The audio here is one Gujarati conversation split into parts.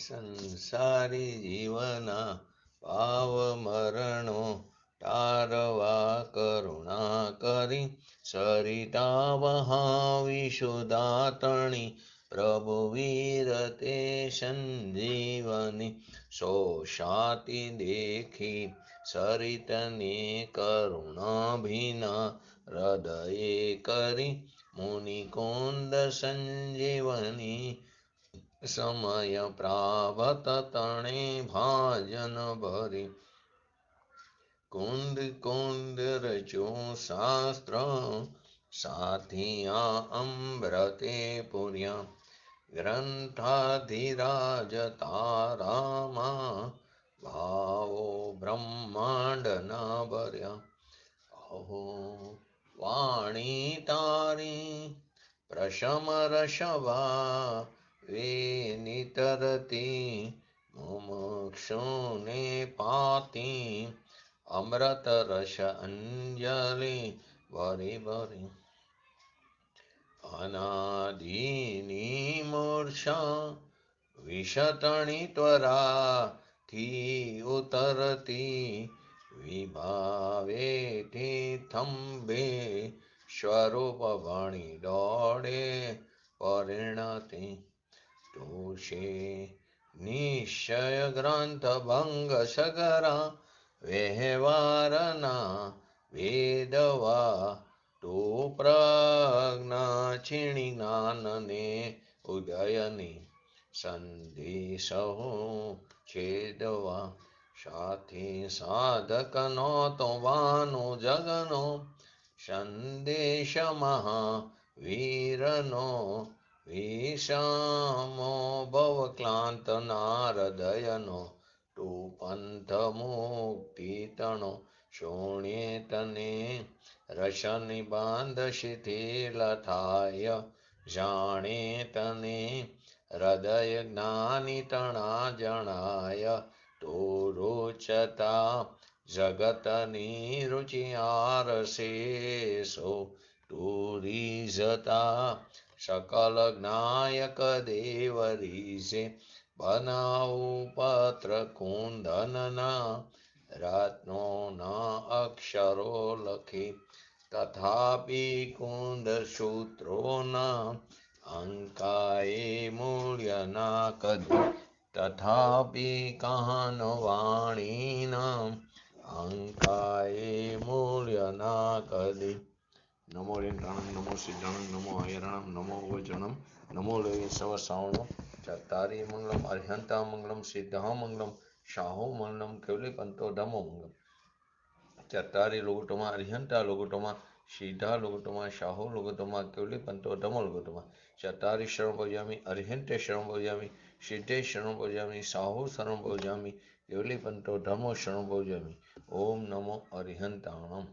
સંસારી જીવના ભાવ મરણો તારવા કરુણા કરી સરિતા વહાવી સુદાતણી પ્રભુ વીરતે સંજીવની સોષાતી દેખી સરિતને કરુણા ભીના હૃદયે કરી મુનિકુંદ સંજીવની સમય પ્રાવત તણે ભાજન ભરી કુંદ કુંદ રચો શાસ્ત્ર સાથિયા અમૃતે પુર્યા ગ્રંથાધિરાજ તારામાં ભાવો બ્રહ્માંડના ભર્યા અહો વાણી તારી પ્રશમ રસવા વેનિતરતી મુમુક્ષુને પાતી અમૃત રસ અંજલિ ભરી ભરી અનાદિની મૂર્છા વિષતણી ત્વરાથી ઉતરતી વિભાવેથી થંભે સ્વરૂપ ભણી દોડે પરિણતિ તોષે નિશ્ચય ગ્રંથ ભંગ સગરા વ્યવહારના વેદવા તો પ્રજ્ઞા છીણી જ્ઞાનને ઉદયની સંદેશો છેદવા સાથી સાધકનો તો વાનો જગનો સંદેશ મહાવીરનો વિષમો ભવ ક્લાંત નારદયનો તું પંથ મુક્તિ તણો શોણ્યે તને રસની બાંધ શિથિલ થાય જાણે તને હૃદય જ્ઞાની તણા જણાય તો રોચતા જગતની રુચિ આરશેષો તું રીઝતા સકલ જ્ઞાયક દેવ રીઝે બનાવું પત્ર કુંદનના રત્નોના અક્ષરો લખી તથાપિ કુંદ સૂત્રોના અંકાએ મૂલ્યના કદી તથાપિ કાન વાણીના અંકાએ મૂલ્યના કદી નમો રેન્દ્રાણમ નમો સિદ્ધાણમ નમો અયરણમ નમો વજણમ નમો લય સવ શ્રાવણમ ચત્તારી મંગલમ અર્હંતા મંગલમ સિદ્ધા મંગલમ શાહો મંગલમ કેવલી પંતો ધમો મંગલમ ચત્તારી લોગોટોમાં અર્હંતા લોગોટોમાં સિદ્ધા લોગોટોમાં શાહો લોગોટોમાં કેવલી પંતો ધમો લોગોટોમાં ચત્તારી શરણ ભોજામી અર્હંતે શરણ ભોજામી સિદ્ધે શરણ ભોજામી શાહો શરણ ભોજામી કેવલી પંતો ધમો શરણ ભોજામી ઓમ નમો અર્હંતાણમ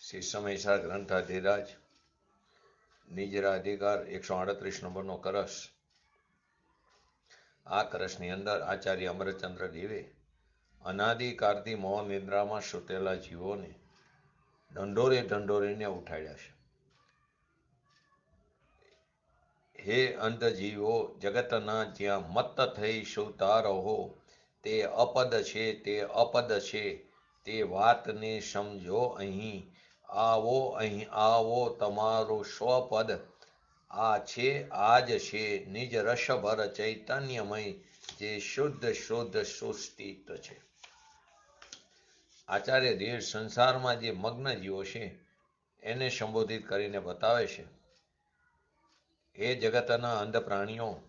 શ્રી સમયસાર ગ્રંથાધિરાજ નિજરાધિકાર 138 નંબરનો કરસ. આ કરસની અંદર આચાર્ય અમરચંદ્ર દેવે અનાદિકાળથી મૌન નિદ્રામાં સૂતેલા જીવોને ઢંઢોરીને ઉઠાડ્યા છે. હે અંધ જીવો, જગતના જ્યાં મત્ત થઈ સૂતા રહો, તે અપદ છે, તે અપદ છે, તે વાતને સમજો. અહીં આવો, તમારું સ્વપદ આ છે, આજ છે, નિજ રસભર ચૈતન્યમય જે શુદ્ધ સુસ્થિત છે. આચાર્ય દેવ સંસારમાં જે મગ્ન જીવો છે એને સંબોધિત કરીને બતાવે છે. એ જગતના અંધ પ્રાણીઓ,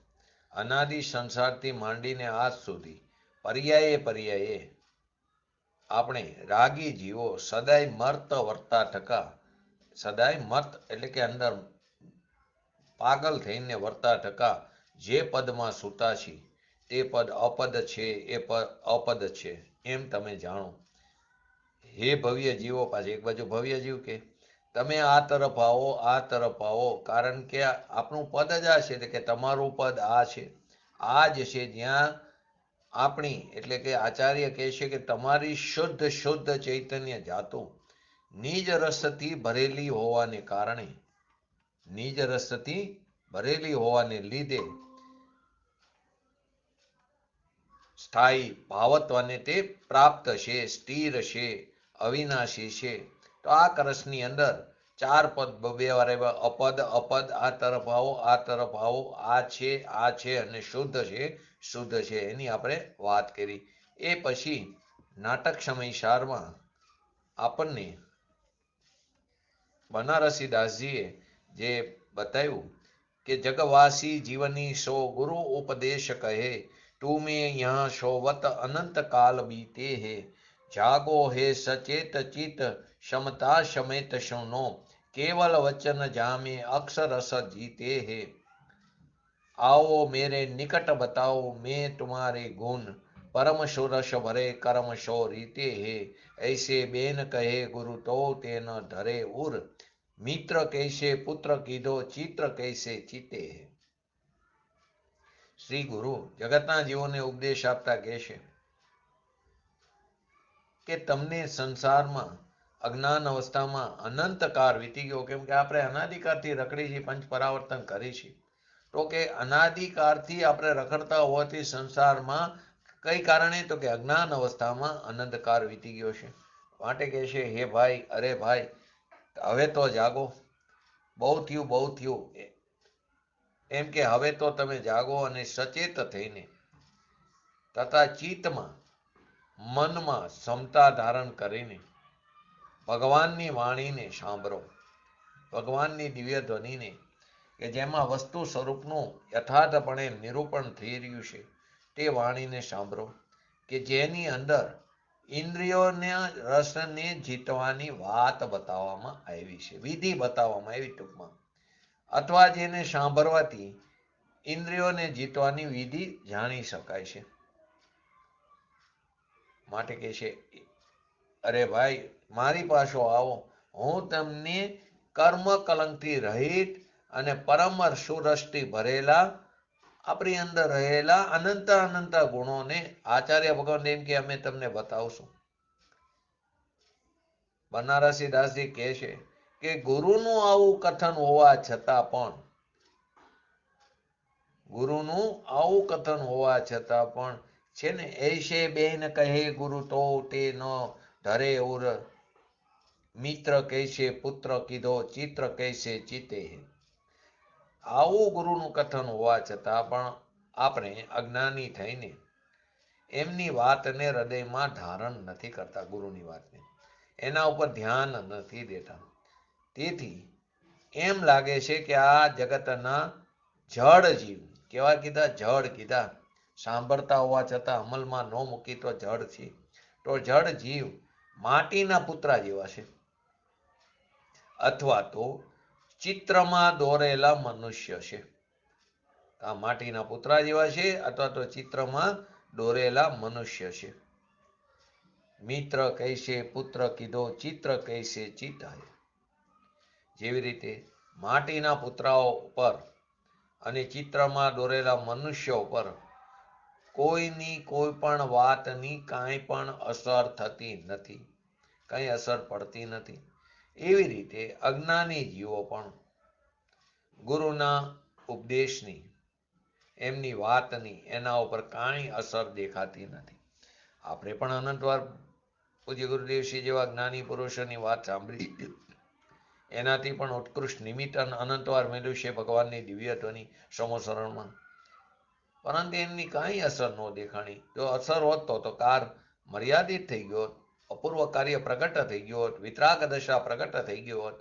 અનાદિ સંસારથી માંડીને આજ સુધી પર્યાયે આપણે રાગી જીવો સદાય મર્ત વર્તા ટકા, સદાય મર્ત એટલે કે અંદર પાગલ થઈને વર્તા ટકા જે પદમાં સૂતા છીએ તે પદ અપદ છે, એ પદ અપદ છે એમ તમે જાણો. હે ભવ્ય જીવો, પાછે એક બાજુ ભવ્ય જીવ કે તમે આ તરફ આવો, આ તરફ આવો, કારણ કે આપણું પદ જ આ છે કે તમારું પદ આ છે. આ જ છે જ્યાં આપણી એટલે કે આચાર્ય કહે છે કે તમારી શુદ્ધ શુદ્ધ ચૈતન્ય જાતો નિજ રસથી ભરેલી હોવાને કારણે, નિજ રસથી ભરેલી હોવાને લીધે સ્થાયી ભાવત્વને તે પ્રાપ્ત છે, સ્થિર છે, અવિનાશી છે. તો આ કળશની અંદર 4 પદ 2 વાર અપદ અપદ, આ તરફ આવો, આ તરફ આવો, આ છે અને શુદ્ધ છે, શુદ્ધ છે, એની આપણે વાત કરી. એ પછી નાટક સમય સારમાં આપણને બનારસી દાસજીએ જે બતાવ્યું કે જગવાસી જીવની સો ગુરુ ઉપદેશ કહે, તુમે યહાં સોવત અનંત કાલ બીતે હે, જાગો હે સચેત ચિત क्षमता समेत सुनो, केवल वचन जामे अक्षर रस जीते है, आओ मेरे निकट बताओ मैं तुम्हारे गुण, परम सुरस भरे कर्म सो रीते है, ऐसे बेन कहे गुरु तो तेन धरे उर, मित्र कैसे पुत्र कीधो चित्र कैसे चिते है. श्री गुरु जगतना जीवोने उपदेश आपता कहे કે તમને સંસારમાં અજ્ઞાન અવસ્થામાં અનંતકાળ વીતી ગયો, કેમ કે આપણે અનાદિકાળથી રખડી છીએ, પંચ પરાવર્તન કરી છે. તો કે અનાદિકાળથી આપણે રખડતા હોવાથી સંસારમાં કઈ કારણે, તો કે અજ્ઞાન અવસ્થામાં અનંતકાળ વીતી ગયો છે. માટે કહે છે હે ભાઈ, અરે ભાઈ હવે તો જાગો, બહુ થયું, એમ કે હવે તો તમે જાગો અને સચેત થઈને તથા ચિત્તમાં મનમાં ક્ષમતા ધારણ કરીને ભગવાનની વાણીને સાંભળો, ભગવાનની દિવ્ય ધ્વનિને કે જેમાં વસ્તુ સ્વરૂપનું યથાર્થપણે નિરૂપણ થઈ રહ્યું છે તે વાણીને સાંભળો, કે જેની અંદર ઇન્દ્રિયોના રસને જીતવાની વાત બતાવવામાં આવી છે, વિધિ બતાવવામાં આવી ટૂંકમાં, અથવા જેને સાંભળવાથી ઇન્દ્રિયોને જીતવાની વિધિ જાણી શકાય છે. માટે કહે છે અરે ભાઈ મારી પાસે આવો, હું તમને કર્મ કલંકથી રહિત અને પરમ સુરસથી ભરેલા આપણી અંદર રહેલા અનંત અનંત ગુણોને આચાર્ય ભગવાન એમ કે અમે તમને બતાવશું. બનારસી દાસજી કહે છે કે ગુરુનું આવું કથન હોવા છતાં પણ, ગુરુનું આવું કથન હોવા છતાં પણ છે ને, એસે બેન કહે ગુરુ તો તે ન ધરે ઉર, મિત્ર કૈસે પુત્ર કીધો ચિત્ર કૈસે ચિતે. આવું ગુરુનું કથન હોવા છતાં પણ આપણે અજ્ઞાની થઈને એમની વાતને હૃદયમાં ધારણ નથી કરતા, ગુરુની વાતને એના ઉપર ધ્યાન નથી દેતા. તેથી એમ લાગે છે કે આ જગતના જડ જીવ, કેવા કીધા, જડ કીધા, સાંભળતા હોવા છતાં અમલમાં ન મૂકી તો જડ છે. તો જડ જીવ માટીના પુતળા જેવા છે, અથવા તો ચિત્રમાં દોરેલા મનુષ્ય છે. આ માટીના પુતળા જેવા છે અથવા તો ચિત્રમાં દોરેલા મનુષ્ય છે. મિત્ર કૈસે પુત્ર કીધો ચિત્ર કૈસે ચિત હૈ. જેવી રીતે માટીના પુતળાઓ પર અને ચિત્રમાં દોરેલા મનુષ્યો પર કોઈની કોઈ પણ વાતની કાંઈ પણ અસર થતી નથી, કંઈ અસર પડતી નથી. એવી રીતે અજ્ઞાની જીવો પણ ગુરુના ઉપદેશની, એમની વાતની એના ઉપર કાંઈ અસર દેખાતી નથી. આપણે પણ અનંતવાર પૂજ્ય ગુરુદેવશ્રી જેવા જ્ઞાની પુરુષોની વાત સાંભળી, એનાથી પણ ઉત્કૃષ્ટ નિમિત્ત અનંતવાર મેળવ્યું છે ભગવાનની દિવ્ય ધ્વનિ સમોસરણમાં, પરંતુ એમની કાંઈ અસર ન દેખાણી. જો અસર હોત તો કાર મર્યાદિત થઈ ગયો હોત, અપૂર્વ કાર્ય પ્રગટ થઈ ગયો હોત, વિતરાગ દશા પ્રગટ થઈ ગયો હોત,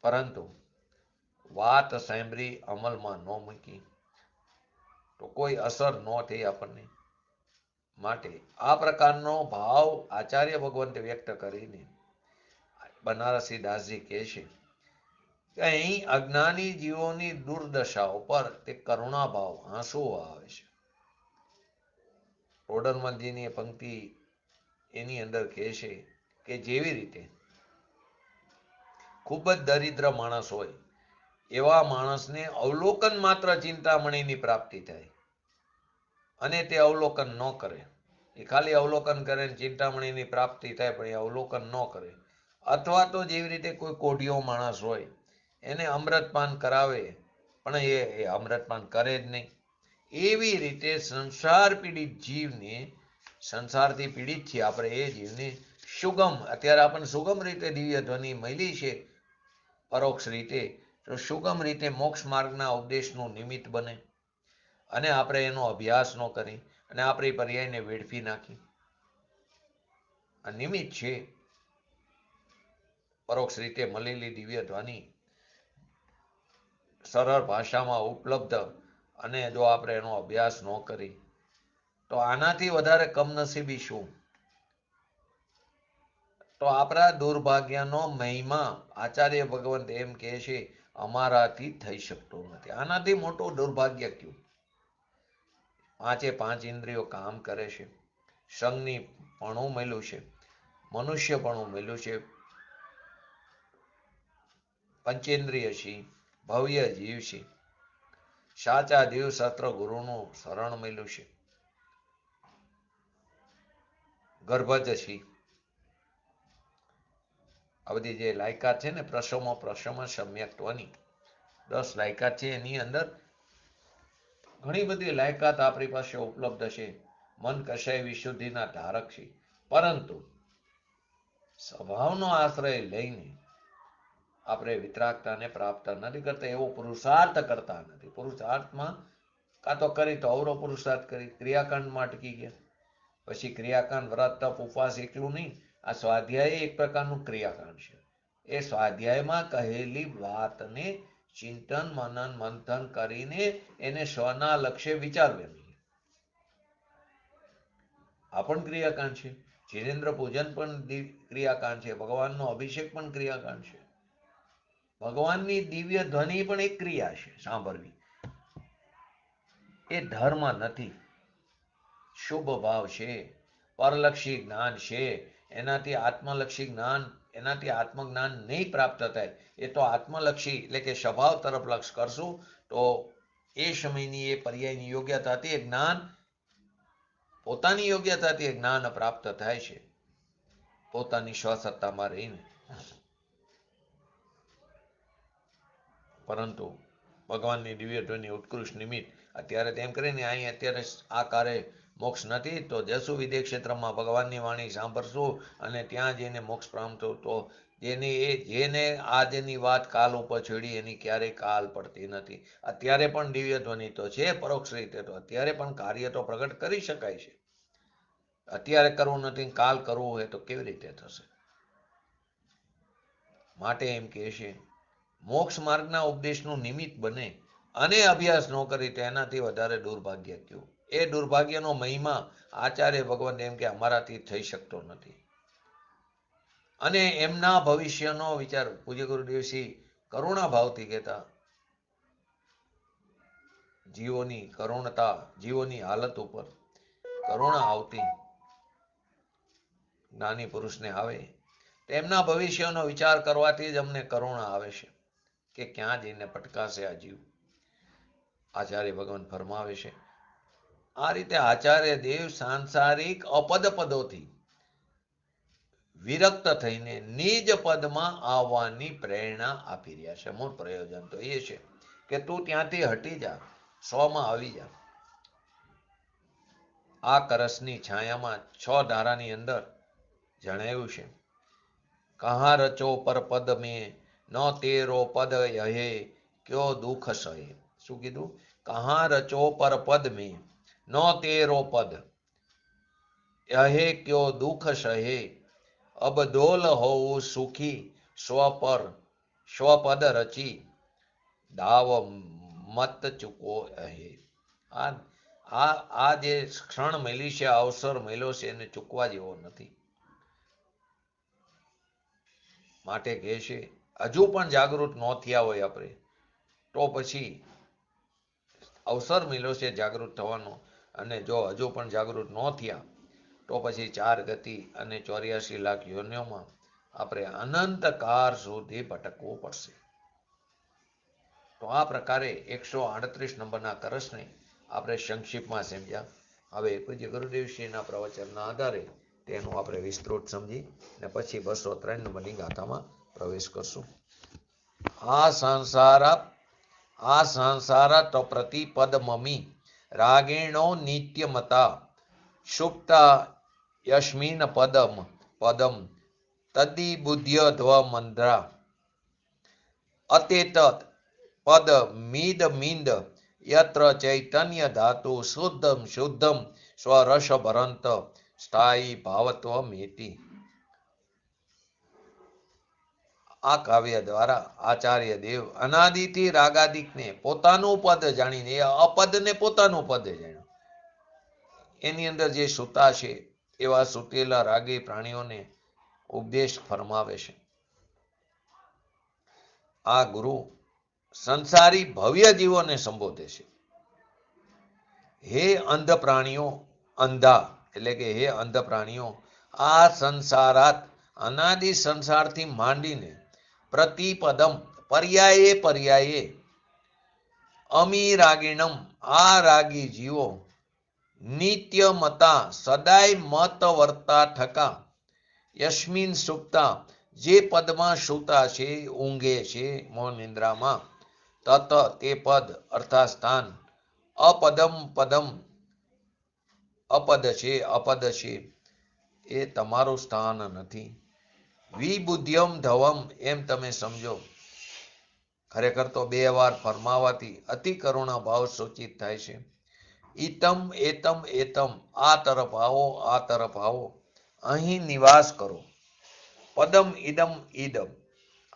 પરંતુ વાત સાંભળી અમલમાં ન મૂકી તો કોઈ અસર ન થઈ આપણને. માટે આ પ્રકારનો ભાવ આચાર્ય ભગવંતે વ્યક્ત કરીને બનારસી દાસજી કહે છે કે અહીં અજ્ઞાની જીવોની દુર્દશાઓ પર તે કરુણા ભાવ આંસુ આવે છે. રોડનમલજીની પંક્તિ એની અંદર કહે છે કે જેવી રીતે ખૂબ જ દરિદ્ર માણસ હોય એવા માણસને અવલોકન માત્ર ચિંતામણીની પ્રાપ્તિ થાય અને તે અવલોકન ન કરે, એ ખાલી અવલોકન કરે ને ચિંતામણીની પ્રાપ્તિ થાય પણ એ અવલોકન ન કરે, અથવા તો જેવી રીતે કોઈ કોઢિયો માણસ હોય એને અમૃતપાન કરાવે પણ એ અમૃતપાન કરે જ નહીં. એવી રીતે સંસાર પીડિત જીવને, સંસારથી પીડિત છીએ આપણે, એ જીવને સુગમ, અત્યારે આપણને સુગમ રીતે દિવ્ય ધ્વનિ મળી છે પરોક્ષ રીતે, તો સુગમ રીતે મોક્ષ માર્ગના ઉપદેશનું નિમિત્ત બને અને આપણે એનો અભ્યાસ ન કરી અને આપણી પર્યાયને વેડફી નાખી. આ નિમિત્ત છે પરોક્ષ રીતે મળેલી દિવ્ય ધ્વનિ સરળ ભાષામાં ઉપલબ્ધ, અને જો આપણે એનો અભ્યાસ ન કરી તો આનાથી વધારે કમનસીબી શું? તો આપણા દુર્ભાગ્યનો મહિમા આચાર્ય ભગવંત એમ કહે છે અમારાથી થઈ શકતો નથી. આનાથી મોટું દુર્ભાગ્ય કયું? પાંચે પાંચ ઇન્દ્રિયો કામ કરે છે, સંઘની પણું મળ્યું છે, મનુષ્ય પણું મળ્યું છે, પંચેન્દ્રિય છે, ભવ્ય જીવ છે, સાચા દેવ સત્ર ગુરુનું શરણ મળ્યું છે, ગર્ભજ છે. આ બધી જે લાયકાત છે ને પ્રસમો સમ્યક્ત્વની 10 લાયકાત છે, એની અંદર ઘણી બધી લાયકાત આપણી પાસે ઉપલબ્ધ છે. મન કશાય વિશુદ્ધિના ધારક છે, પરંતુ સ્વભાવનો આશ્રય લઈને આપણે વિતરાગતાને પ્રાપ્ત નથી કરતા, એવો પુરુષાર્થ કરતા નથી. પુરુષાર્થમાં કાં તો કરી તો અવરો પુરુષાર્થ કરી, ક્રિયાકાંડમાં અટકી ગયા. પછી ક્રિયાકાંડ, વ્રત, તપ, ઉપવાસ એકલું નહીં, આ સ્વાધ્યાય એક પ્રકારનું ક્રિયાકાંડ છે. એ સ્વાધ્યાયમાં કહેલી વાતને ચિંતન મનન મંથન કરીને એને સ્વના લક્ષ્ય વિચારવાની, આ પણ ક્રિયાકાંડ છે. જીનેન્દ્ર પૂજન પણ ક્રિયાકાંડ છે, ભગવાનનો અભિષેક પણ ક્રિયાકાંડ છે, ભગવાનની દિવ્ય ધ્વનિ પણ એક ક્રિયા છે સાંભળવી. એ ધર્મ નથી, શુભ ભાવ છે, પરલક્ષી જ્ઞાન છે. એનાથી આત્મલક્ષી જ્ઞાન, એનાથી આત્મજ્ઞાન નહીં પ્રાપ્ત થાય. એ તો આત્મલક્ષી એટલે કે સ્વભાવ તરફ લક્ષ કરશું તો એ સમયની એ પર્યાયની યોગ્યતાથી એ જ્ઞાન, પોતાની યોગ્યતાથી એ જ્ઞાન પ્રાપ્ત થાય છે, પોતાની સ્વસત્તામાં રહીને. પરંતુ ભગવાનની દિવ્ય ધ્વનિ ઉત્કૃષ્ટ નિમિત્ત, અત્યારે તેમ કરીને અહીં અત્યારે આ કાર્ય મોક્ષ નથી, તો જશું વિદેહ ક્ષેત્રમાં ભગવાનની વાણી સાંભળશું અને ત્યાં જઈને મોક્ષ પ્રાપ્ત થવું. તો જેને આજની વાત કાલ ઉપર છોડી એની ક્યારેય કાલ પડતી નથી. અત્યારે પણ દિવ્ય ધ્વનિ તો છે પરોક્ષ રીતે, તો અત્યારે પણ કાર્ય તો પ્રગટ કરી શકાય છે. અત્યારે કરવું નથી, કાલ કરવું હોય તો કેવી રીતે થશે? માટે એમ કહે છે મોક્ષ માર્ગના ઉપદેશનું નિમિત્ત બને અને અભ્યાસ ન કરી તો એનાથી વધારે દુર્ભાગ્ય કયું? એ દુર્ભાગ્યનો મહિમા આચાર્ય ભગવાન એમ કે અમારાથી થઈ શકતો નથી. અને એમના ભવિષ્યનો વિચાર પૂજ્ય ગુરુદેવશ્રી કરુણા ભાવથી કહેતા, જીવોની કરુણતા, જીવોની હાલત ઉપર કરુણા આવતી જ્ઞાની પુરુષને આવે, તેમના ભવિષ્યનો વિચાર કરવાથી જ અમને કરુણા આવે છે કે ક્યાં જઈને પટકાશે આ જીવ. આચાર્ય ભગવાન ફરમાવે છે આ રીતે આચાર્ય દેવ સાંસારિક અપદ પદોથી વિરક્ત થઈને નિજ પદમાં આવવાની પ્રેરણા આપી રહ્યા છે. મૂળ પ્રયોજન તો એ છે કે તું ત્યાંથી હટી જા, 100માં આવી જા. આ કરસની છાયામાં 6 ધારાની અંદર જણાવ્યું છે, કહા રચો પર પદ મેં ન તેરો પદ યહે ક્યો દુઃખ સહે. શું કીધું? કહા રચો પર પદ મેં ન તેરો પદ યહે ક્યો દુઃખ સહે. અબ ડોલ હોઉં સુખી સ્વપદ રચી દાવ મત ચૂકો હે. આ જે ક્ષણ મેલી છે, અવસર મેલ્યો છે, એને ચૂકવા જેવો નથી. માટે કહે છે હજુ પણ જાગૃત ન થયા હોય આપણે તો પછી અવસર મેલ્યો છે જાગૃત થવાનો, અને જો હજુ પણ જાગૃત ન થયા તો પછી 4 ગતિ અને 84 લાખ યોનિઓમાં આપણે અનંતકાળ સુધી ભટકવું પડશે. તો આ પ્રકારે 138 નંબરના કળશને આપણે સંક્ષિપ્તમાં સમજ્યા. હવે પૂજ્ય ગુરુદેવશ્રીના પ્રવચનના આધારે તેનું આપણે વિસ્તૃત સમજી અને પછી 203 નંબરની ગાથામાં પ્રવેશ કરશું. આ સંસાર તો પ્રતિપદ મમી રાગેણો નિત્યમતા સુપ્તા યસ્મિન પદમ તદ્દી બુદ્ધ્ય ધ્વ મંદ્રા અતેતત પદ મિંદ યત્ર ચૈતન્ય ધાતુ શુદ્ધમ સ્વરસ ભરંત સ્થાયી ભાવત્વ મેતિ. આ કાવ્ય દ્વારા આચાર્ય દેવ અનાદિથી રાગાદિકને પોતાનું પદ જાણીને એ અપદને પોતાનું પદ જાણ્યું. એની અંદર જે સૂતા છે એવા સૂતેલા રાગી પ્રાણીઓને ઉપદેશ ફરમાવે છે. આ ગુરુ સંસારી ભવ્ય જીવોને સંબોધે છે. હે અંધ પ્રાણીઓ, અંધા એટલે કે હે અંધ પ્રાણીઓ, આ સંસારાત અનાદિ સંસારથી માંડીને પ્રતિપદમ પર્યાયે અમી રાગીણમ આ રાગી જીવો નિત્ય મતા સદાય મત વર્તા ઠકા યસ્મિન સુપ્તા જે પદમાં સુતા છે, ઊંઘે છે મોહ નિંદ્રામાં, તત તે પદ અર્થાત સ્થાન અપદ છે એ તમારું સ્થાન નથી. વિબુદ્ધ્યમ ધવમ એમ તમે સમજો. ખરેખર તો 2 વાર ફરમાવાથી અતિ કરુણા ભાવ સૂચિત થાય છે. એતમ આ તરફ આવો અહીં નિવાસ કરો. પદમ ઇદમ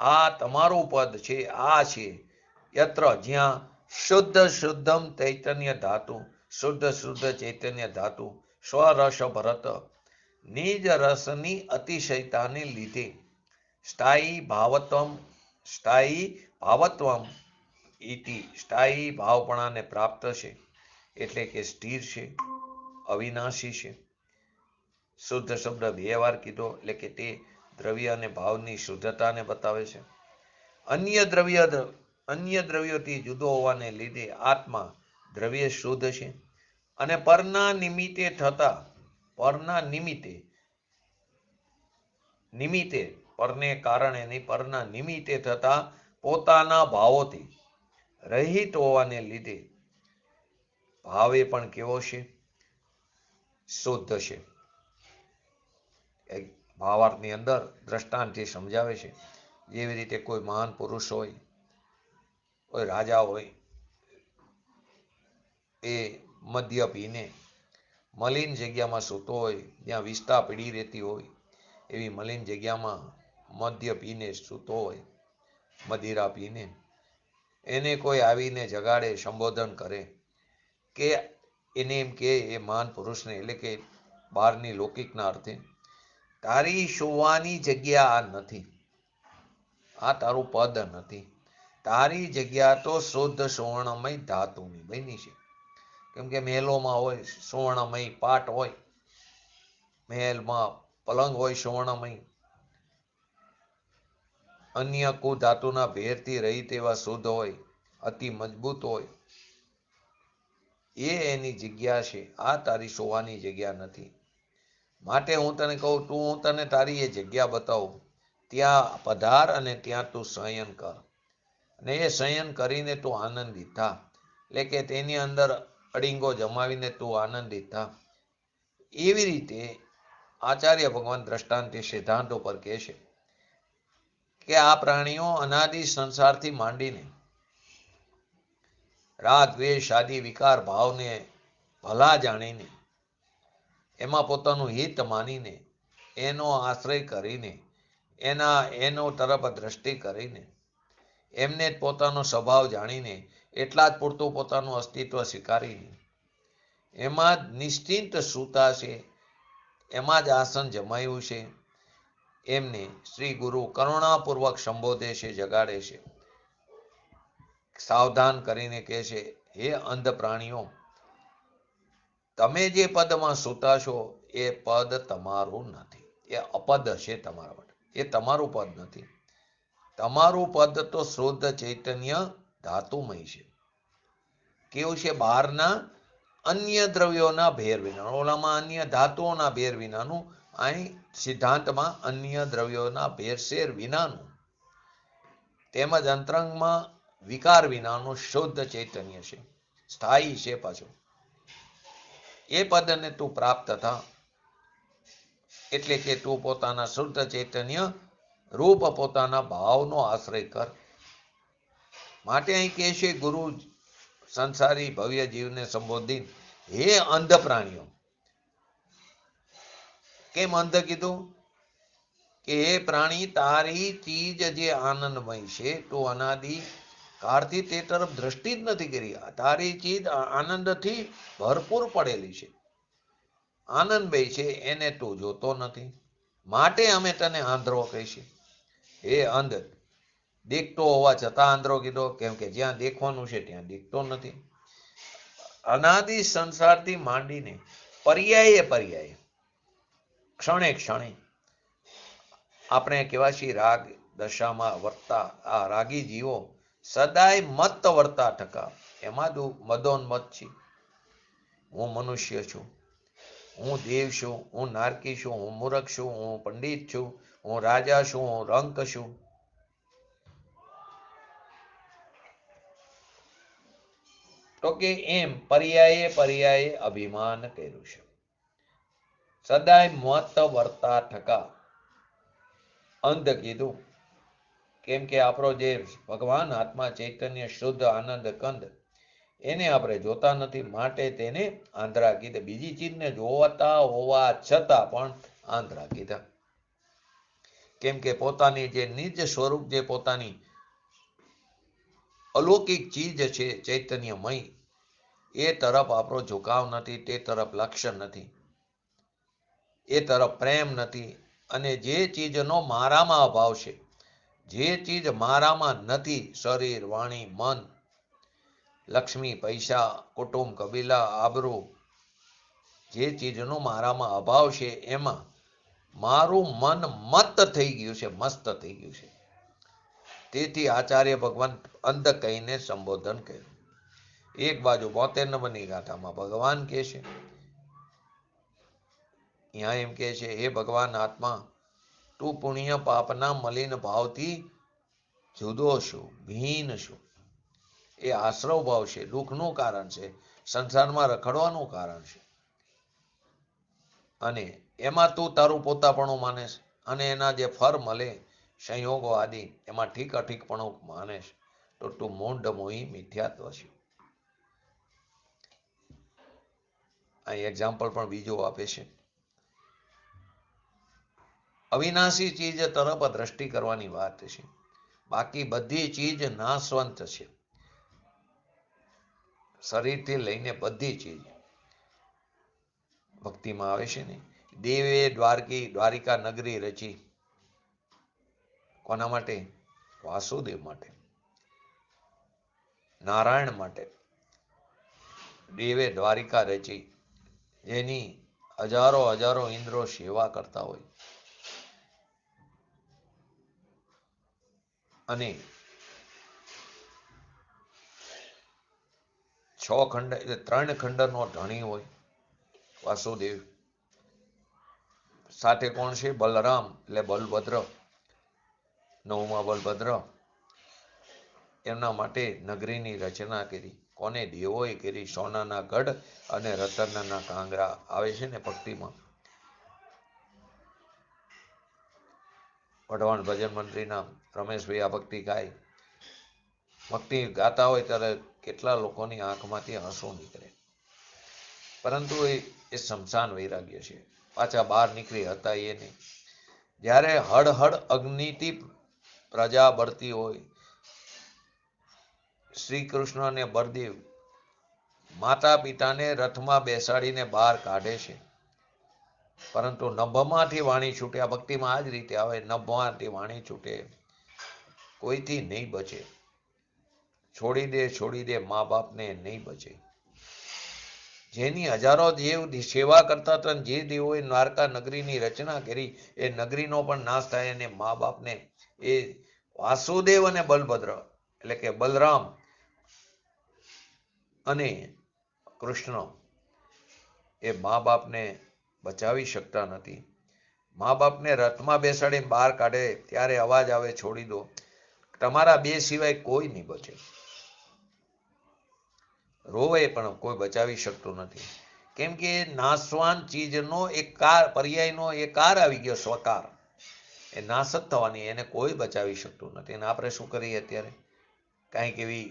આ તમારું પદ છે, આ છે. યત્ર જ્યાં શુદ્ધમ ચૈતન્ય ધાતુ શુદ્ધ ચૈતન્ય ધાતુ સ્વરસ ભરત નિજ રસની અતિશયતાને લીધે સ્થાયી ભાવત્વમ ઇતિ સ્થાયી ભાવપણાને પ્રાપ્ત છે, એટલે કે સ્થિર છે, અવિનાશી છે. શુદ્ધ શબ્દ 2 વાર કીધો એટલે કે તે દ્રવ્ય અને ભાવની શુદ્ધતાને બતાવે છે. અન્ય દ્રવ્યોથી જુદો હોવાને લીધે આત્મા દ્રવ્ય શુદ્ધ છે અને પરના નિમિત્તે થતા પોતાના ભાવોથી રહિત હોવાને લીધે ભાવે પણ કેવો છે? શુદ્ધ છે. ભાવાર્થની અંદર દ્રષ્ટાંતથી સમજાવે છે. જેવી રીતે કોઈ મહાન પુરુષ હોય, કોઈ રાજા હોય, એ મદ્ય પીને મલિન જગ્યામાં સૂતો હોય, જ્યાં વિષ્ટા પીડી રહેતી હોય એવી મલિન જગ્યામાં મદ્ય પીને સૂતો હોય, મદિરા પીને, એને કોઈ આવીને જગાડે, સંબોધન કરે કે એને એમ કે એ મહાન પુરુષને એટલે કે બહારની લૌકિકના અર્થે, તારી સુવાની જગ્યા આ નથી, આ તારું પદ નથી, તારી જગ્યા તો શુદ્ધ સુવર્ણમય ધાતુની બની છે. કેમ કે મહેલોમાં હોય સુવર્ણમય પાટ હોય, મહેલમાં પલંગ હોય સુવર્ણમય, અન્ય કુધાતુના ભેરથી રહિત એવા શુદ્ધ હોય, અતિ મજબૂત હોય, એ એની જગ્યા છે. આ તારી સુવાની જગ્યા નથી. માટે હું તને કહું, હું તને તારી એ જગ્યા બતાવું, ત્યાં પધાર અને ત્યાં તું શયન કર, અને એ શયન કરીને તું આનંદિત થા. એટલે કે તેની અંદર અડીંગો જમાવીને તું આનંદિત થા. એવી રીતે આચાર્ય ભગવાન દ્રષ્ટાંતિ સિદ્ધાંત ઉપર કહે છે કે આ પ્રાણીઓ અનાદિ સંસારથી માંડીને રાગ દ્વેષ આદિ વિકાર ભાવને ભલા જાણીને, એમાં પોતાનું હિત માનીને, એનો આશ્રય કરીને, એનો તરફ દ્રષ્ટિ કરીને, એમને જ પોતાનો સ્વભાવ જાણીને, એટલા જ પૂરતું પોતાનું અસ્તિત્વ સ્વીકારીને એમાં જ નિશ્ચિંત સૂતા છે, એમાં જ આસન જમાયું છે, એમને શ્રી ગુરુ કરુણાપૂર્વક સંબોધે છે, જગાડે છે, સાવધાન કરીને કહે છે, હે અંધ પ્રાણીઓ, તમે જે પદમાં સૂતા છો એ પદ તમારું નથી, એ અપદ છે તમારા માટે. એ તમારું પદ નથી. તમારું પદ તો શુદ્ધ ચૈતન્ય ધાતુમય છે. કેવું છે? બહારના અન્ય દ્રવ્યોના ભેર વિના. ઓલામાં અન્ય ધાતુઓના ભેર વિનાનું, અહીં સિદ્ધાંતમાં અન્ય દ્રવ્યોના ભેરસેર વિનાનું તેમજ અંતરંગમાં વિકાર વિનાનું શુદ્ધ ચૈતન્ય છે, સ્થાયી છે. પાછું એ પદને તું પ્રાપ્ત થા, એટલે કે તું પોતાના શુદ્ધ ચૈતન્ય રૂપ પોતાના ભાવનો આશ્રય કર. માટે અહીં કહે છે ગુરુ સંસારી ભવ્ય જીવને સંબોધી, હે અંધ પ્રાણીઓ. કેમ અંધ કીધું? કે હે પ્રાણી, તારી ચીજ જે આનંદમય છે, તું અનાદિ કાળથી તે તરફ દ્રષ્ટિ જ નથી કરી. તારી ચીજ આનંદથી ભરપૂર પડેલી છે, આનંદમય છે, એને તું જોતો નથી. માટે અમે તને આંધળો કહીશું. હે અંધ, દેખતો હોવા છતાં આંધળો કીધો, કેમ કે જ્યાં દેખવાનું છે ત્યાં દેખતો નથી. અનાદિ સંસારથી માંડીને પર્યાયે પર્યાય, ક્ષણે ક્ષણે આપણે કેવા છીએ? રાગ દશામાં વર્તા આ રાગી જીવો સદાય મત વર્તા ટકા. એમાં મદોન્મત છે. હું મનુષ્ય છું, હું દેવ છું, હું નારકી છું, હું મૂર્ખ છું, હું પંડિત છું, હું રાજા છું, હું રંક છું. તો કે એમ પર્યાયે પર્યાયે અભિમાન કર્યું છે. સદાય મત વર્તા ઠકા અંધ કીધું. કેમ કે આપણો જે ભગવાન આત્મા ચૈતન્ય શુદ્ધ આનંદ કંદ, એને આપણે જોતા નથી. માટે તેને આંધળા કીધા. બીજી ચીજને જોતા હોવા છતાં પણ આંધળા કીધા. કેમ કે પોતાની જે નિજ સ્વરૂપ, જે પોતાની અલૌકિક ચીજ છે ચૈતન્યમય, એ તરફ આપણો ઝુકાવ નથી, તે તરફ લક્ષ્ય નથી, એ તરફ પ્રેમ નથી. અને જે ચીજનો મારામાં અભાવ છે, જે ચીજ મારામાં નથી, શરીર, વાણી, મન, લક્ષ્મી, પૈસા, કુટુંબ, કબીલા, આબરૂ, જે ચીજનો મારામાં અભાવ છે, એમાં મારું મન મત થઈ ગયું છે, મસ્ત થઈ ગયું છે. તેથી આચાર્ય ભગવાન અંધ કહીને સંબોધન કર્યું. એક બાજુ 72 નંબરની ગાથામાં ભગવાન કહે છે, અહીંયા એમ કહે છે, હે ભગવાન આત્મા, તું પુણ્ય પાપના મલિન ભાવથી જુદો છું, ભીન છું. એ આશ્રવ ભાવ છે, દુઃખનું કારણ છે, સંસારમાં રખડવાનું કારણ છે. અને એમાં તું તારું પોતાપણું માને છે, અને એના જે ફર મળે સંયોગો આદિ, એમાં ઠીક અઠીકપણું માને છે, તો તું મૂંઢ મોહી મિથ્યાત્વ છે. અહીં એક્ઝામ્પલ પણ બીજું આપે છે. અવિનાશી ચીજ તરફ દ્રષ્ટિ કરવાની વાત છે. બાકી બધી ચીજ નાશવંત છે. શરીરથી લઈને બધી ચીજ ભક્તિમાં આવે છે ને. દેવે દ્વારિકા નગરી રચી. કોના માટે? વાસુદેવ માટે, નારાયણ માટે. દેવે દ્વારિકા રચી, જેની હજારો હજારો ઇન્દ્રો સેવા કરતા હોય. અને 6 ખંડ એટલે 3 ખંડનો ધણી હોય વાસુદેવ. સાથે કોણ છે? બલરામ એટલે બલભદ્ર, 9મા બલભદ્ર. એમના માટે નગરીની રચના કરી. કોને? દેવોએ કરી. સોનાના ગઢ અને રતનના કાંગરા આવે છે ને ભક્તિમાં. વઢવાણ ભજન મંત્રીના રમેશભાઈ આ ભક્તિ ગાય, ભક્તિ ગાતા હોય ત્યારે કેટલા લોકોની આંખમાંથી આંસુ નીકળે. પરંતુ એ શમશાન વૈરાગ્ય છે. પાછા બહાર નીકળી હતા એ નહીં. જ્યારે હળહળ અગ્નિથી પ્રજા બળતી હોય, શ્રી કૃષ્ણ અને બળદેવ માતા પિતાને રથમાં બેસાડીને બહાર કાઢે છે, પરંતુ નભમાંથી વાણી છૂટે. આ ભક્તિમાં આ જ રીતે આવે, નભમાંથી વાણી છૂટે, કોઈથી નહીં બચે. છોડી દે મા બાપને, નહીં બચે. જેની હજારો દેવ સેવા કરતા હતા, જે દેવોએ દ્વારકા નગરીની રચના કરી એ નગરીનો પણ નાશ થાય, અને મા બાપને એ વાસુદેવ અને બલભદ્ર એટલે કે બલરામ અને કૃષ્ણ એ મા બાપને બચાવી શકતા નથી. મા બાપને રથમાં બેસાડીને બહાર કાઢે ત્યારે અવાજ આવે, છોડી દો, તમારા બે સિવાય કોઈ નહીં બચે. રોવે પણ કોઈ બચાવી શકતું નથી, કેમ કે નાશવાન ચીજનો એક કાર પર્યાયનો એ કાર આવી ગયો, સ્વકાર, એ નાશ જ થવાની, એને કોઈ બચાવી શકતું નથી. અને આપણે શું કરીએ અત્યારે? કાંઈક એવી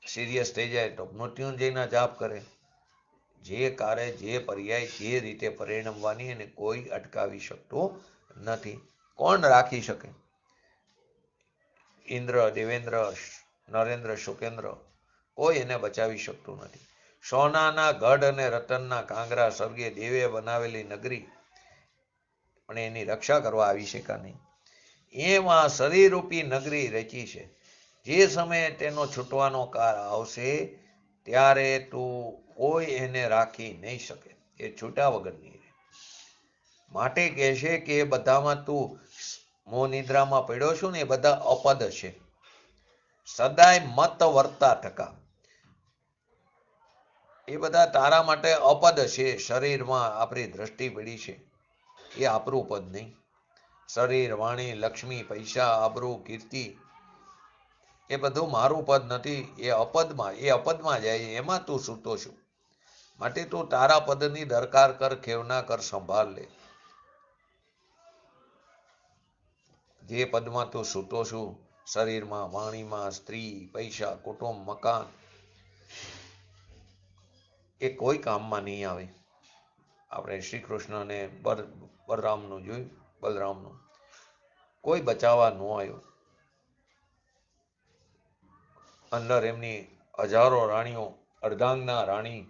સિરિયસ થઈ જાય તો મૃત્યુંજયના જાપ કરે. જે કારે જે પર્યાય જે રીતે પરિણમવાની એને કોઈ અટકાવી શકતું નથી. કોણ રાખી શકે? ઇન્દ્ર, દેવેન્દ્ર, નરેન્દ્ર, શુકેન્દ્ર, કોઈ એને બચાવી શકતું નથી. સોનાના ગઢ અને રતનના કાંગરા સ્વર્ગે દેવે બનાવેલી નગરી પણ એની રક્ષા કરવા આવી શકા નહીં. એમાં શરીરરૂપી નગરી રચી છે. જે સમયે તેનો છૂટવાનો કાળ આવશે ત્યારે તું કોઈ એને રાખી નહીં શકે, એ છૂટા વગરની. માટે કહેશે કે એ બધામાં તું મોહ નિદ્રામાં પડ્યો છું ને, એ બધા અપદ છે, સદાય મત વર્તા ટકા, એ બધા તારા માટે અપદ છે. શરીરમાં આપણી દ્રષ્ટિ પડી છે, એ આપણું પદ નહીં. શરીર, વાણી, લક્ષ્મી, પૈસા, આબરૂ, કીર્તિ, એ બધું મારું પદ નથી. એ અપદમાં જાય, એમાં તું સૂતો છું. માટે તું તારા પદની દરકાર કર, ખેવના કર, સંભાળ લે. જે પદમાં તું સૂતો છું, શરીરમાં, વાણીમાં, સ્ત્રી, પૈસા, કુટુંબ, મકાન, એ કોઈ કામમાં નહીં આવે. આપણે શ્રી કૃષ્ણ અને બલરામનું જોયું, બલરામનું કોઈ બચાવવા ન આવ્યો. અંદર એમની હજારો રાણીઓ, અર્ધાંગના રાણી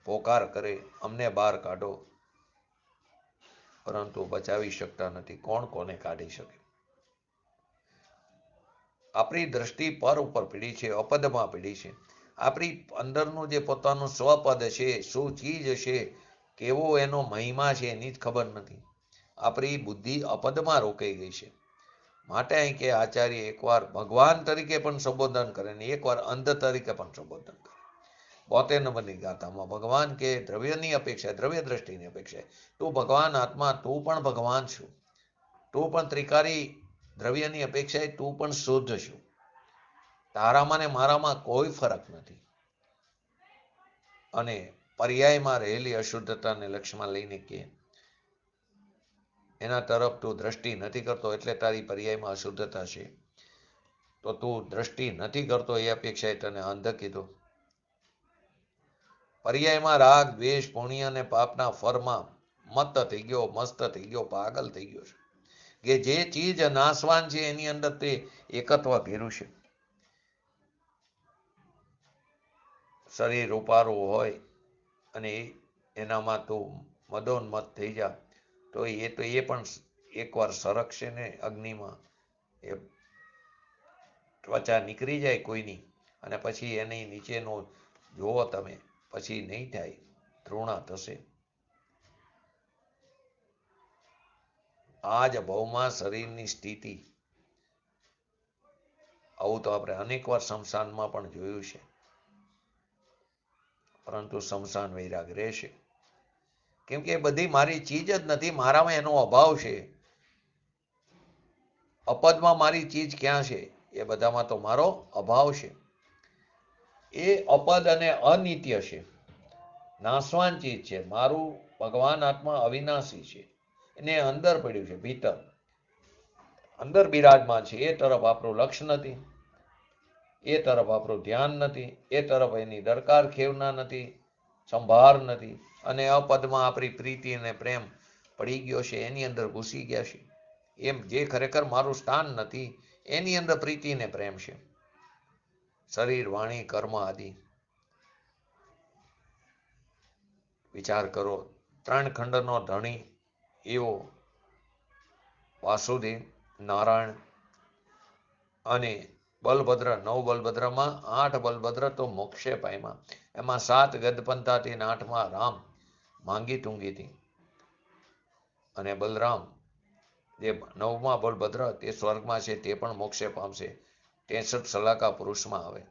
પોકાર કરે, અમને બહાર કાઢો, પરંતુ બચાવી શકતા નથી. કોણ કોને કાઢી શકે? આપણી દ્રષ્ટિ પર ઉપર પીડી છે, અપદમાં પીડી છે. આપણી અંદરનું જે પોતાનું સ્વપદ છે, શું ચીજ છે, કેવો એનો મહિમા છે, એની જ ખબર નથી. આપણી બુદ્ધિ અપદમાં રોકાઈ ગઈ છે. માટે અહીં કે આચાર્ય એકવાર ભગવાન તરીકે પણ સંબોધન કરે ને એકવાર અંધ તરીકે પણ સંબોધન કરે. 72 નંબરની ગાથામાં ભગવાન કે દ્રવ્યની અપેક્ષા, દ્રવ્ય દ્રષ્ટિની અપેક્ષા, તું ભગવાન આત્મા, તું પણ ભગવાન છું, તું પણ ત્રિકારી દ્રવ્યની અપેક્ષાએ તું પણ શુદ્ધ છું. તારામાં ને મારામાં કોઈ ફરક નથી. અને પર્યાયમાં રહેલી અશુદ્ધતાને લક્ષ્યમાં લઈને કે એના તરફ તું દ્રષ્ટિ નથી કરતો, એટલે તારી પર્યાયમાં અશુદ્ધતા છે. તો તું દ્રષ્ટિ નથી કરતો એ અપેક્ષાએ તને અંધ કીધો. પર્યાયમાં રાગ, દ્વેષ, પુણ્ય અને પાપના ફરમાં મત થઈ ગયો, મસ્ત થઈ ગયો, પાગલ થઈ ગયો છે, કે જે ચીજ નાશવાન છે એની અંદર તે એકત્વ ઘેરું છે. શરીર રૂપારું હોય અને એનામાં તું મદોન્મત થઈ જા તો એ પણ એકવાર સરકશે ને અગ્નિમાં, એ ત્વચા નીકળી જાય કોઈની, અને પછી એની નીચેનો જુઓ તમે, પછી નહીં થાય, તૃણા થશે. આ જ ભવમાં શરીરની સ્થિતિ, આવું તો આપણે અનેક વાર શમશાનમાં પણ જોયું છે, પરંતુ શમશાન વૈરાગ રહેશે, કેમ કે એ બધી મારી ચીજ જ નથી, મારામાં એનો અભાવ છે. અપદમાં મારી ચીજ ક્યાં છે? એ બધામાં તો મારો અભાવ છે. એ અપદ અને અનિત્ય છે, નાશવાન ચીજ છે. મારું ભગવાન આત્મા અવિનાશી છે, એને અંદર પડ્યું છે, ભીતર અંદર બિરાજમાન છે. એ તરફ આપણું લક્ષ્ય નથી, એ તરફ આપણું ધ્યાન નથી, એ તરફ એની દરકાર ખેવના નથી, સંભાર નથી. અને અપદમાં આપણી પ્રીતિ અને પ્રેમ પડી ગયો છે, એની અંદર ઘૂસી ગયા છે. એમ જે ખરેખર મારું સ્થાન નથી, એની અંદર પ્રીતિ ને પ્રેમ છે. શરીર, વાણી, કર્મ આદિ વિચાર કરો. 3 ખંડનો ધણી એવો વાસુદેવ, નારાયણ અને બલભદ્ર 9 બલભદ્રમાં 8 બલભદ્ર તો મોક્ષે પામ્યા. એમાં 7 ગદપંથાથી ને 8માં રામ માંગી તુંગીથી. અને બલરામ જે 9માં બલભદ્ર તે સ્વર્ગમાં છે, તે પણ મોક્ષે પામશે. 63 સલાકા પુરુષમાં આવે.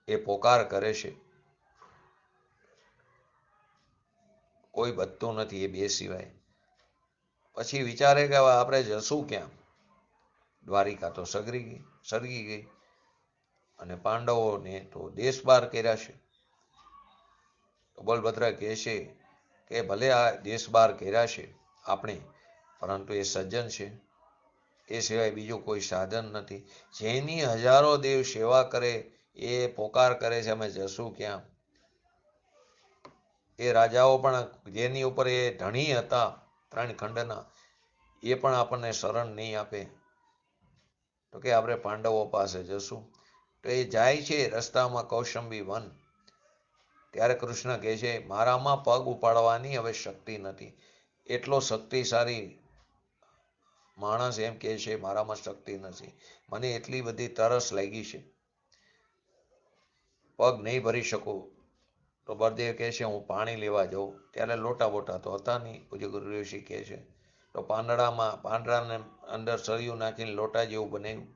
એ પોકાર કરે છે, કોઈ બચતું નથી એ બે સિવાય. પછી વિચારે કે હવે આપણે જશું ક્યાં? દ્વારિકા તો સળગી ગઈ અને પાંડવોને તો દેશ બહાર કર્યા છે. તો બલભદ્ર કહે છે કે ભલે આ દેશ બહાર કર્યા છે આપણે, પરંતુ એ સજ્જન છે, એ સિવાય બીજું કોઈ સાધન નથી. જેની હજારો દેવ સેવા કરે એ પોકાર કરે છે અમે જશું ક્યાં? એ રાજાઓ પણ જેની ઉપર એ ધણી હતા 3 ખંડના, એ પણ આપણને શરણ નહીં આપે. તો કે આપણે પાંડવો પાસે જશું. તો એ જાય છે રસ્તામાં કૌશંબી વન. ત્યારે કૃષ્ણ કહે છે મારામાં પગ ઉપાડવાની હવે શક્તિ નથી. એટલો શક્તિશાળી માણસ એમ કહે છે મારામાં શક્તિ નથી, મને એટલી બધી તરસ લાગી છે, પગ નહીં ભરી શકું. તો બળદેવ કહે છે હું પાણી લેવા જાઉં. ત્યારે લોટા બોટા તો હતા નહીં. પૂજ્ય ગુરુ ઋષિ કહે છે તો પાંદડાને અંદર સળિયું નાખીને લોટા જેવું બનાવ્યું,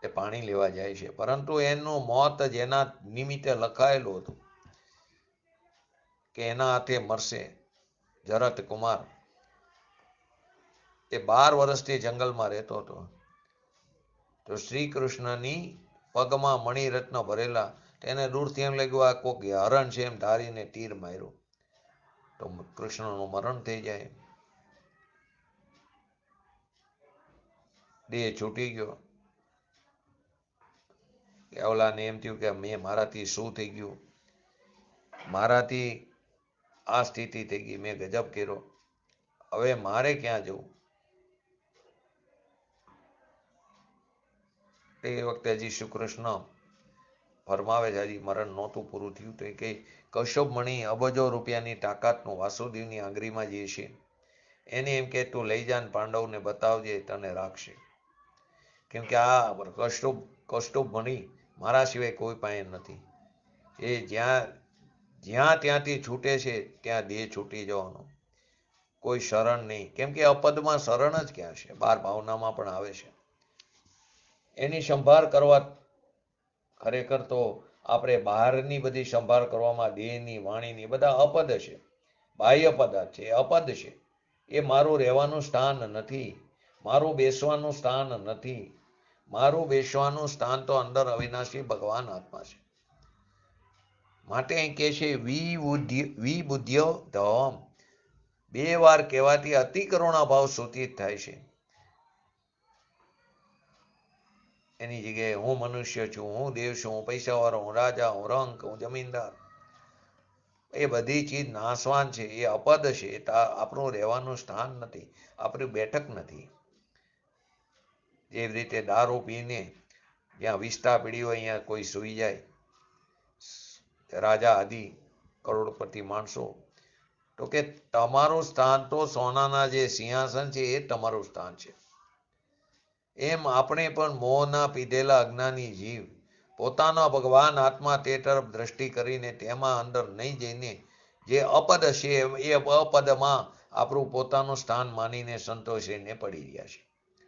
એ પાણી લેવા જાય છે. પરંતુ એનું મોત જેના નિમિત્તે લખાયેલું હતું કે એના હાથે મરશે, જરત કુમાર, એ 12 વર્ષથી જંગલમાં રહેતો હતો. તો શ્રી કૃષ્ણની પગમાં મણિરત્ન ભરેલા, તેને દૂરથી એમ લાગ્યું આ કોક હરણ છે એમ ધારીને તીર માર્યું. તો કૃષ્ણનું મરણ થઈ જાય, દેહ છૂટી ગયો. ઓલાને એમ થયું કે મારાથી શું થઈ ગયું, મારાથી આ સ્થિતિ થઈ ગઈ, મેં ગજબ કર્યો, હવે મારે ક્યાં જવું? એ વખતે હજી શ્રી કૃષ્ણ ફરમાવે છે, હજી મરણ નહોતું પૂરું થયું. તો એ કહે કશ્યપ મણી અબજો રૂપિયાની તાકાતનું વાસુદેવની આંગળીમાં જે છે એને એમ કે તું લઈ જાને પાંડવને બતાવજે, તને રાખશે. કેમ કે આ કૌસ્તુભ મણી મારા સિવાય કોઈ પાસે નથી. એ જ્યાં ત્યાંથી છૂટે છે ત્યાં દેહ છૂટી જવાનો, કોઈ શરણ નહીં. કેમ કે અપદમાં શરણ જ ક્યાં છે? 12 ભાવનામાં પણ આવે છે. એની સંભાળ કરવા, ખરેખર તો આપણે બહારની બધી સંભાળ કરવામાં, દેહની વાણીની બધા અપદ છે, બાહ્ય પદાર્થ છે, અપદ છે. એ મારું રહેવાનું સ્થાન નથી, મારું બેસવાનું સ્થાન નથી. મારું બેસવાનું સ્થાન તો અંદર અવિનાશી ભગવાન આત્મા છે. માટે અહીં કહે છે વિબુદ્ધ્ય ધમ. 2 વાર કહેવાથી અતિ કરુણા ભાવ સૂચિત થાય છે. એની જગ્યાએ હું મનુષ્ય છું, હું દેવ છું, હું પૈસાવાળો, હું રાજા, હું રંક, હું જમીનદાર, એ બધી ચીજ નાશવાન છે, એ અપદ છે. આપણું રહેવાનું સ્થાન નથી, આપણી બેઠક નથી. જેવી રીતે દારૂ પીને જ્યાં વિષ્ટા પીડી હોય અહીંયા કોઈ સૂઈ જાય, રાજા આદિ કરોડપતિ માણસો, તો કે તમારું સ્થાન તો સોનાના જે સિંહાસન છે એ તમારું સ્થાન છે. એમ આપણે પણ મોહના પીધેલા અજ્ઞાની જીવ પોતાના ભગવાન આત્મા તે તરફ દ્રષ્ટિ કરીને તેમાં અંદર નહીં જઈને જે અપદ છે એ અપદમાં આપણું પોતાનું સ્થાન માનીને સંતોષીને પડી રહ્યા છે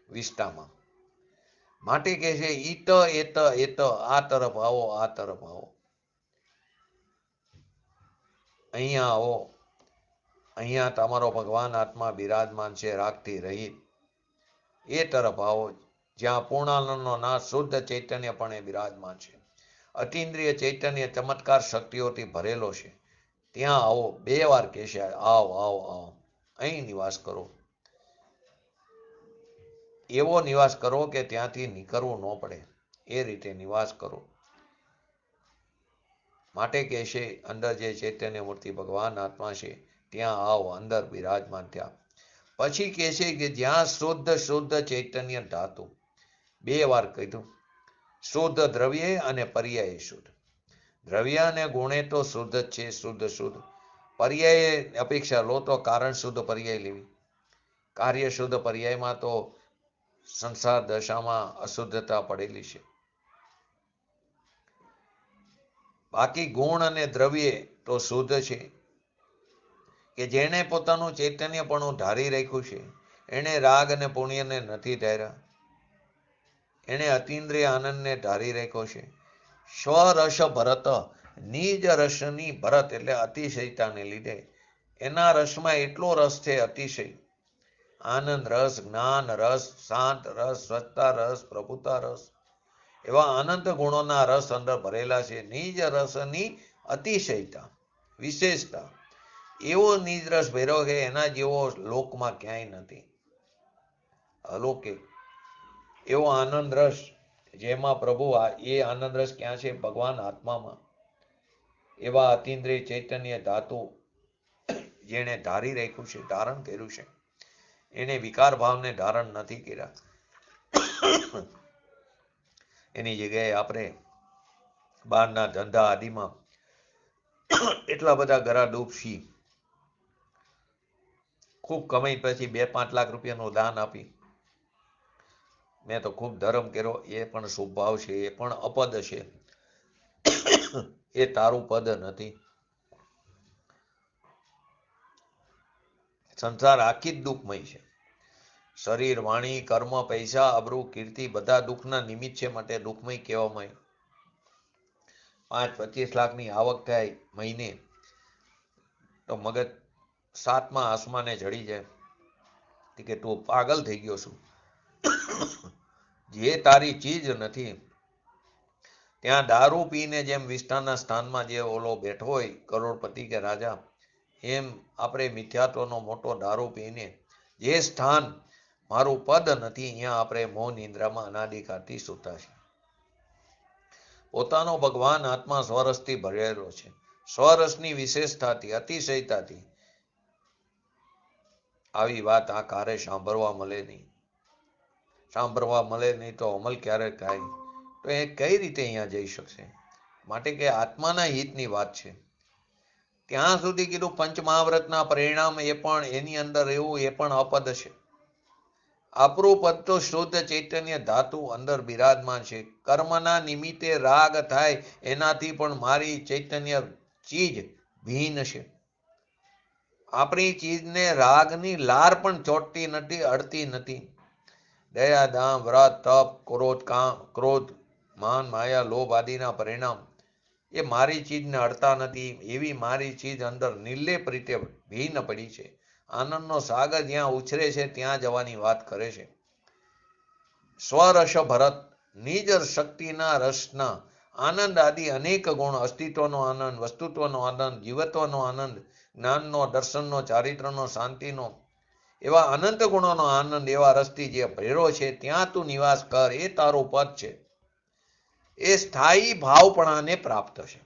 વિષ્ટામાં. માટે કહે છે ઈત એત આ તરફ આવો, આ તરફ આવો, અહીંયા આવો, અહીંયા તમારો ભગવાન આત્મા બિરાજમાન છે રાગથી રહિત. એ તરફ આવો જ્યાં પૂર્ણાનંદનો નાશ શુદ્ધ ચૈતન્યપણે બિરાજમાન છે, અતિન્દ્રિય ચૈતન્ય ચમત્કાર શક્તિઓથી ભરેલો છે. ત્યાં આવો. 2 વાર કહેશે આવો આવો આવો, અહીં નિવાસ કરો. એવો નિવાસ કરો કે ત્યાંથી નીકળવું ન પડે, એ રીતે નિવાસ કરો. માટે કહેશે અંદર જે ચૈતન્ય મૂર્તિ ભગવાન આત્મા છે ત્યાં આવો, અંદર બિરાજમાન થયા. પછી કહે છે કે જ્યાં શુદ્ધ ચૈતન્ય ધાતુ, 2 વાર કીધું, શુદ્ધ દ્રવ્ય અને પર્યાય શુદ્ધ. દ્રવ્ય અને ગુણે તો શુદ્ધ જ છે, શુદ્ધ. પર્યાય અપેક્ષા લો તો કારણ શુદ્ધ પર્યાય લેવી. કાર્ય શુદ્ધ પર્યાયમાં તો સંસાર દશામાં અશુદ્ધતા પડેલી છે. બાકી ગુણ અને દ્રવ્ય તો શુદ્ધ છે, કે જેણે પોતાનું ચૈતન્યપણું ધારી રાખ્યું છે, એણે રાગ અને પુણ્યને નથી ધાર્યા, એણે અતિન્દ્રિય આનંદને ધારી રાખ્યો છે. સ્વરસ ભરત, નિજ રસની ભરત એટલે અતિશયતાને લીધે એના રસમાં એટલો રસ છે, અતિશય આનંદ રસ, જ્ઞાન રસ, શાંત રસ, સ્વચ્છતા રસ, પ્રભુતા રસ, એવા અનંત ગુણોના રસ અંદર ભરેલા છે. નિજ રસની અતિશયતા, વિશેષતા, એવો નિજ રસ ભેરો છે, એના જેવો લોકમાં ક્યાંય નથી. અલૌકિક એવો આનંદ રસ, જેમાં પ્રભુ, એ આનંદ રસ ક્યાં છે? ભગવાન આત્મામાં. એવા અતિન્દ્રિય ચૈતન્ય ધાતુ જેને ધારી રાખ્યું છે, ધારણ કર્યું છે, એને વિકાર ભાવને ધારણ નથી કર્યા. એની જગ્યાએ આપણે બહારના ધંધા આદિમાં એટલા બધા ગરા ડૂબ છીએ, ખૂબ કમાઈ પછી 2-5 લાખ રૂપિયાનું દાન આપી, મેં તો ખૂબ ધર્મ કર્યો, એ પણ સ્વભાવ છે, એ પણ અપદ છે, એ તારું પદ નથી. સંસાર આખી જ દુઃખમય છે. શરીર, વાણી, કર્મ, પૈસા, અબરૂ, કીર્તિ બધા દુઃખના નિમિત્ત છે, માટે દુઃખમય કહેવામાં આવ્યું. 5-25 લાખની આવક થાય મહિને તો મગજ 7મા આસમાને ચડી જાય કે તું પાગલ થઈ ગયો છું. જે તારી ચીજ નથી, ત્યાં દારૂ પીને જેમ વિષ્ટાના સ્થાનમાં જે ઓલો બેઠો હોય કરોડપતિ કે રાજા, એમ આપણે મિથ્યાત્વનો મોટો દારૂ પીને જે સ્થાન મારું પદ નથી, અહીંયા આપણે મોહ નિંદ્રામાં અનાદિકાળથી સૂતા છે. પોતાનો ભગવાન આત્મા સ્વરસથી ભરેલો છે. સ્વરસની વિશેષતાથી, અતિશયતાથી આવી વાત આ કારે સાંભળવા મળે નહીં. સાંભળવા મળે નહીં તો અમલ ક્યારે થાય? તો એ કઈ રીતે અહીંયા જઈ શકશે? માટે કે આત્માના હિતની વાત છે. ત્યાં સુધી કીધું પંચમહાવ્રતના પરિણામ, એ પણ એની અંદર એવું, એ પણ અપદ છે. આપણું પદ તો શુદ્ધ ચૈતન્ય ધાતુ અંદર બિરાજમાન છે. કર્મના નિમિત્તે રાગ થાય, એનાથી પણ મારી ચૈતન્ય ચીજ ભિન્ન છે. આપણી ચીજને રાગની લાર પણ ચોટતી નથી, અડતી નથી. દયા, દામ, વ્રત, તપ, ક્રોધ, માન, માયા, લોભ આદિના પરિણામ એ મારી ચીજને અડતા નથી. એવી મારી ચીજ અંદર નિર્લેપ રીતે ભિન્ન પડી છે. આનંદનો સાગર જ્યાં ઉછરે છે, ત્યાં જવાની વાત કરે છે. સ્વરસ ભરત, નિજ શક્તિના રસના આનંદ આદિ અનેક ગુણ, અસ્તિત્વનો આનંદ, વસ્તુત્વનો આનંદ, જીવત્વનો આનંદ, જ્ઞાનનો, દર્શનનો, ચારિત્રનો, શાંતિનો, એવા અનંત ગુણોનો આનંદ, એવા રસથી જે ભેરો છે, ત્યાં તું નિવાસ કર, એ તારું પદ છે. એ સ્થાયી ભાવપણાને પ્રાપ્ત છે.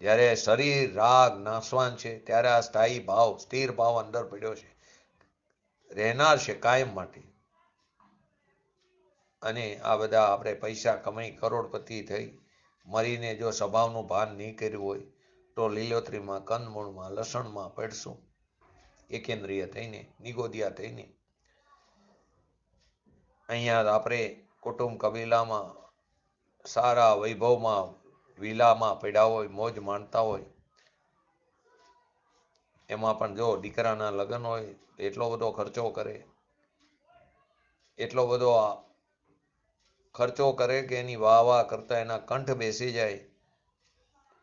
જ્યારે શરીર રાગ નાશવાન છે, ત્યારે આ સ્થાયી ભાવ, સ્થિર ભાવ અંદર પડ્યો છે, રહેનાર છે કાયમ માટે. અને આ બધા આપણે પૈસા કમાઈ કરોડપતિ થઈ મરીને જો સ્વભાવનું ભાન નહીં કર્યું હોય તો લીલોતરીમાં, કંદમૂળમાં, લસણમાં પડશું, એકેન્દ્રિય થઈને, નિગોદિયા થઈને. અહીંયા આપણે કુટુંબ કબીલામાં સારા વૈભવમાં, વિલામાં પડ્યા હોય, મોજ માણતા હોય, એમાં પણ જો દીકરાના લગ્ન હોય એટલો બધો ખર્ચો કરે, એટલો બધો ખર્ચો કરે કે એની વાહ વાહ કરતા એના કંઠ બેસી જાય.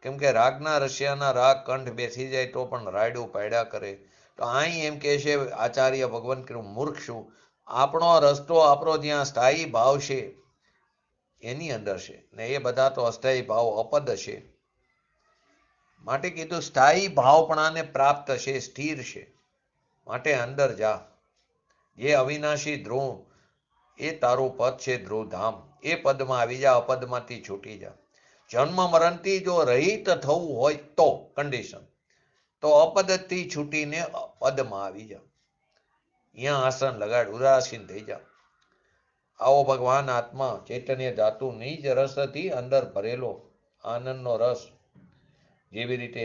કેમ કે રાગના રશિયાના રાગ કંઠ બેસી જાય તો પણ રાયડું પાડ્યા કરે. તો અહીં એમ કે છે આચાર્ય ભગવાન કે મૂર્ખ છું, આપણો રસ્તો, આપણો જ્યાં સ્થાયી ભાવ છે એની અંદર છે, ને એ બધા તો અસ્થાયી ભાવ અપદ છે. માટે કીધું સ્થાયી ભાવપણાને પ્રાપ્ત છે, સ્થિર છે, માટે અંદર જા. જે અવિનાશી ધ્રુવ, એ તારું પદ છે, ધ્રુવધામ. એ પદમાં આવી જા, અપદમાંથી છૂટી જા. જન્મ મરણથી જો રહિત થવું હોય તો કન્ડિશન, તો અપદથી છૂટીને પદમાં આવી જા. અહીંયા આસન લગાડ, ઉદાસીન થઈ જા. આવો ભગવાન આત્મા ચૈતન્ય ધાતુ નિજ રસથી અંદર ભરેલો આનંદનો રસ, જેવી રીતે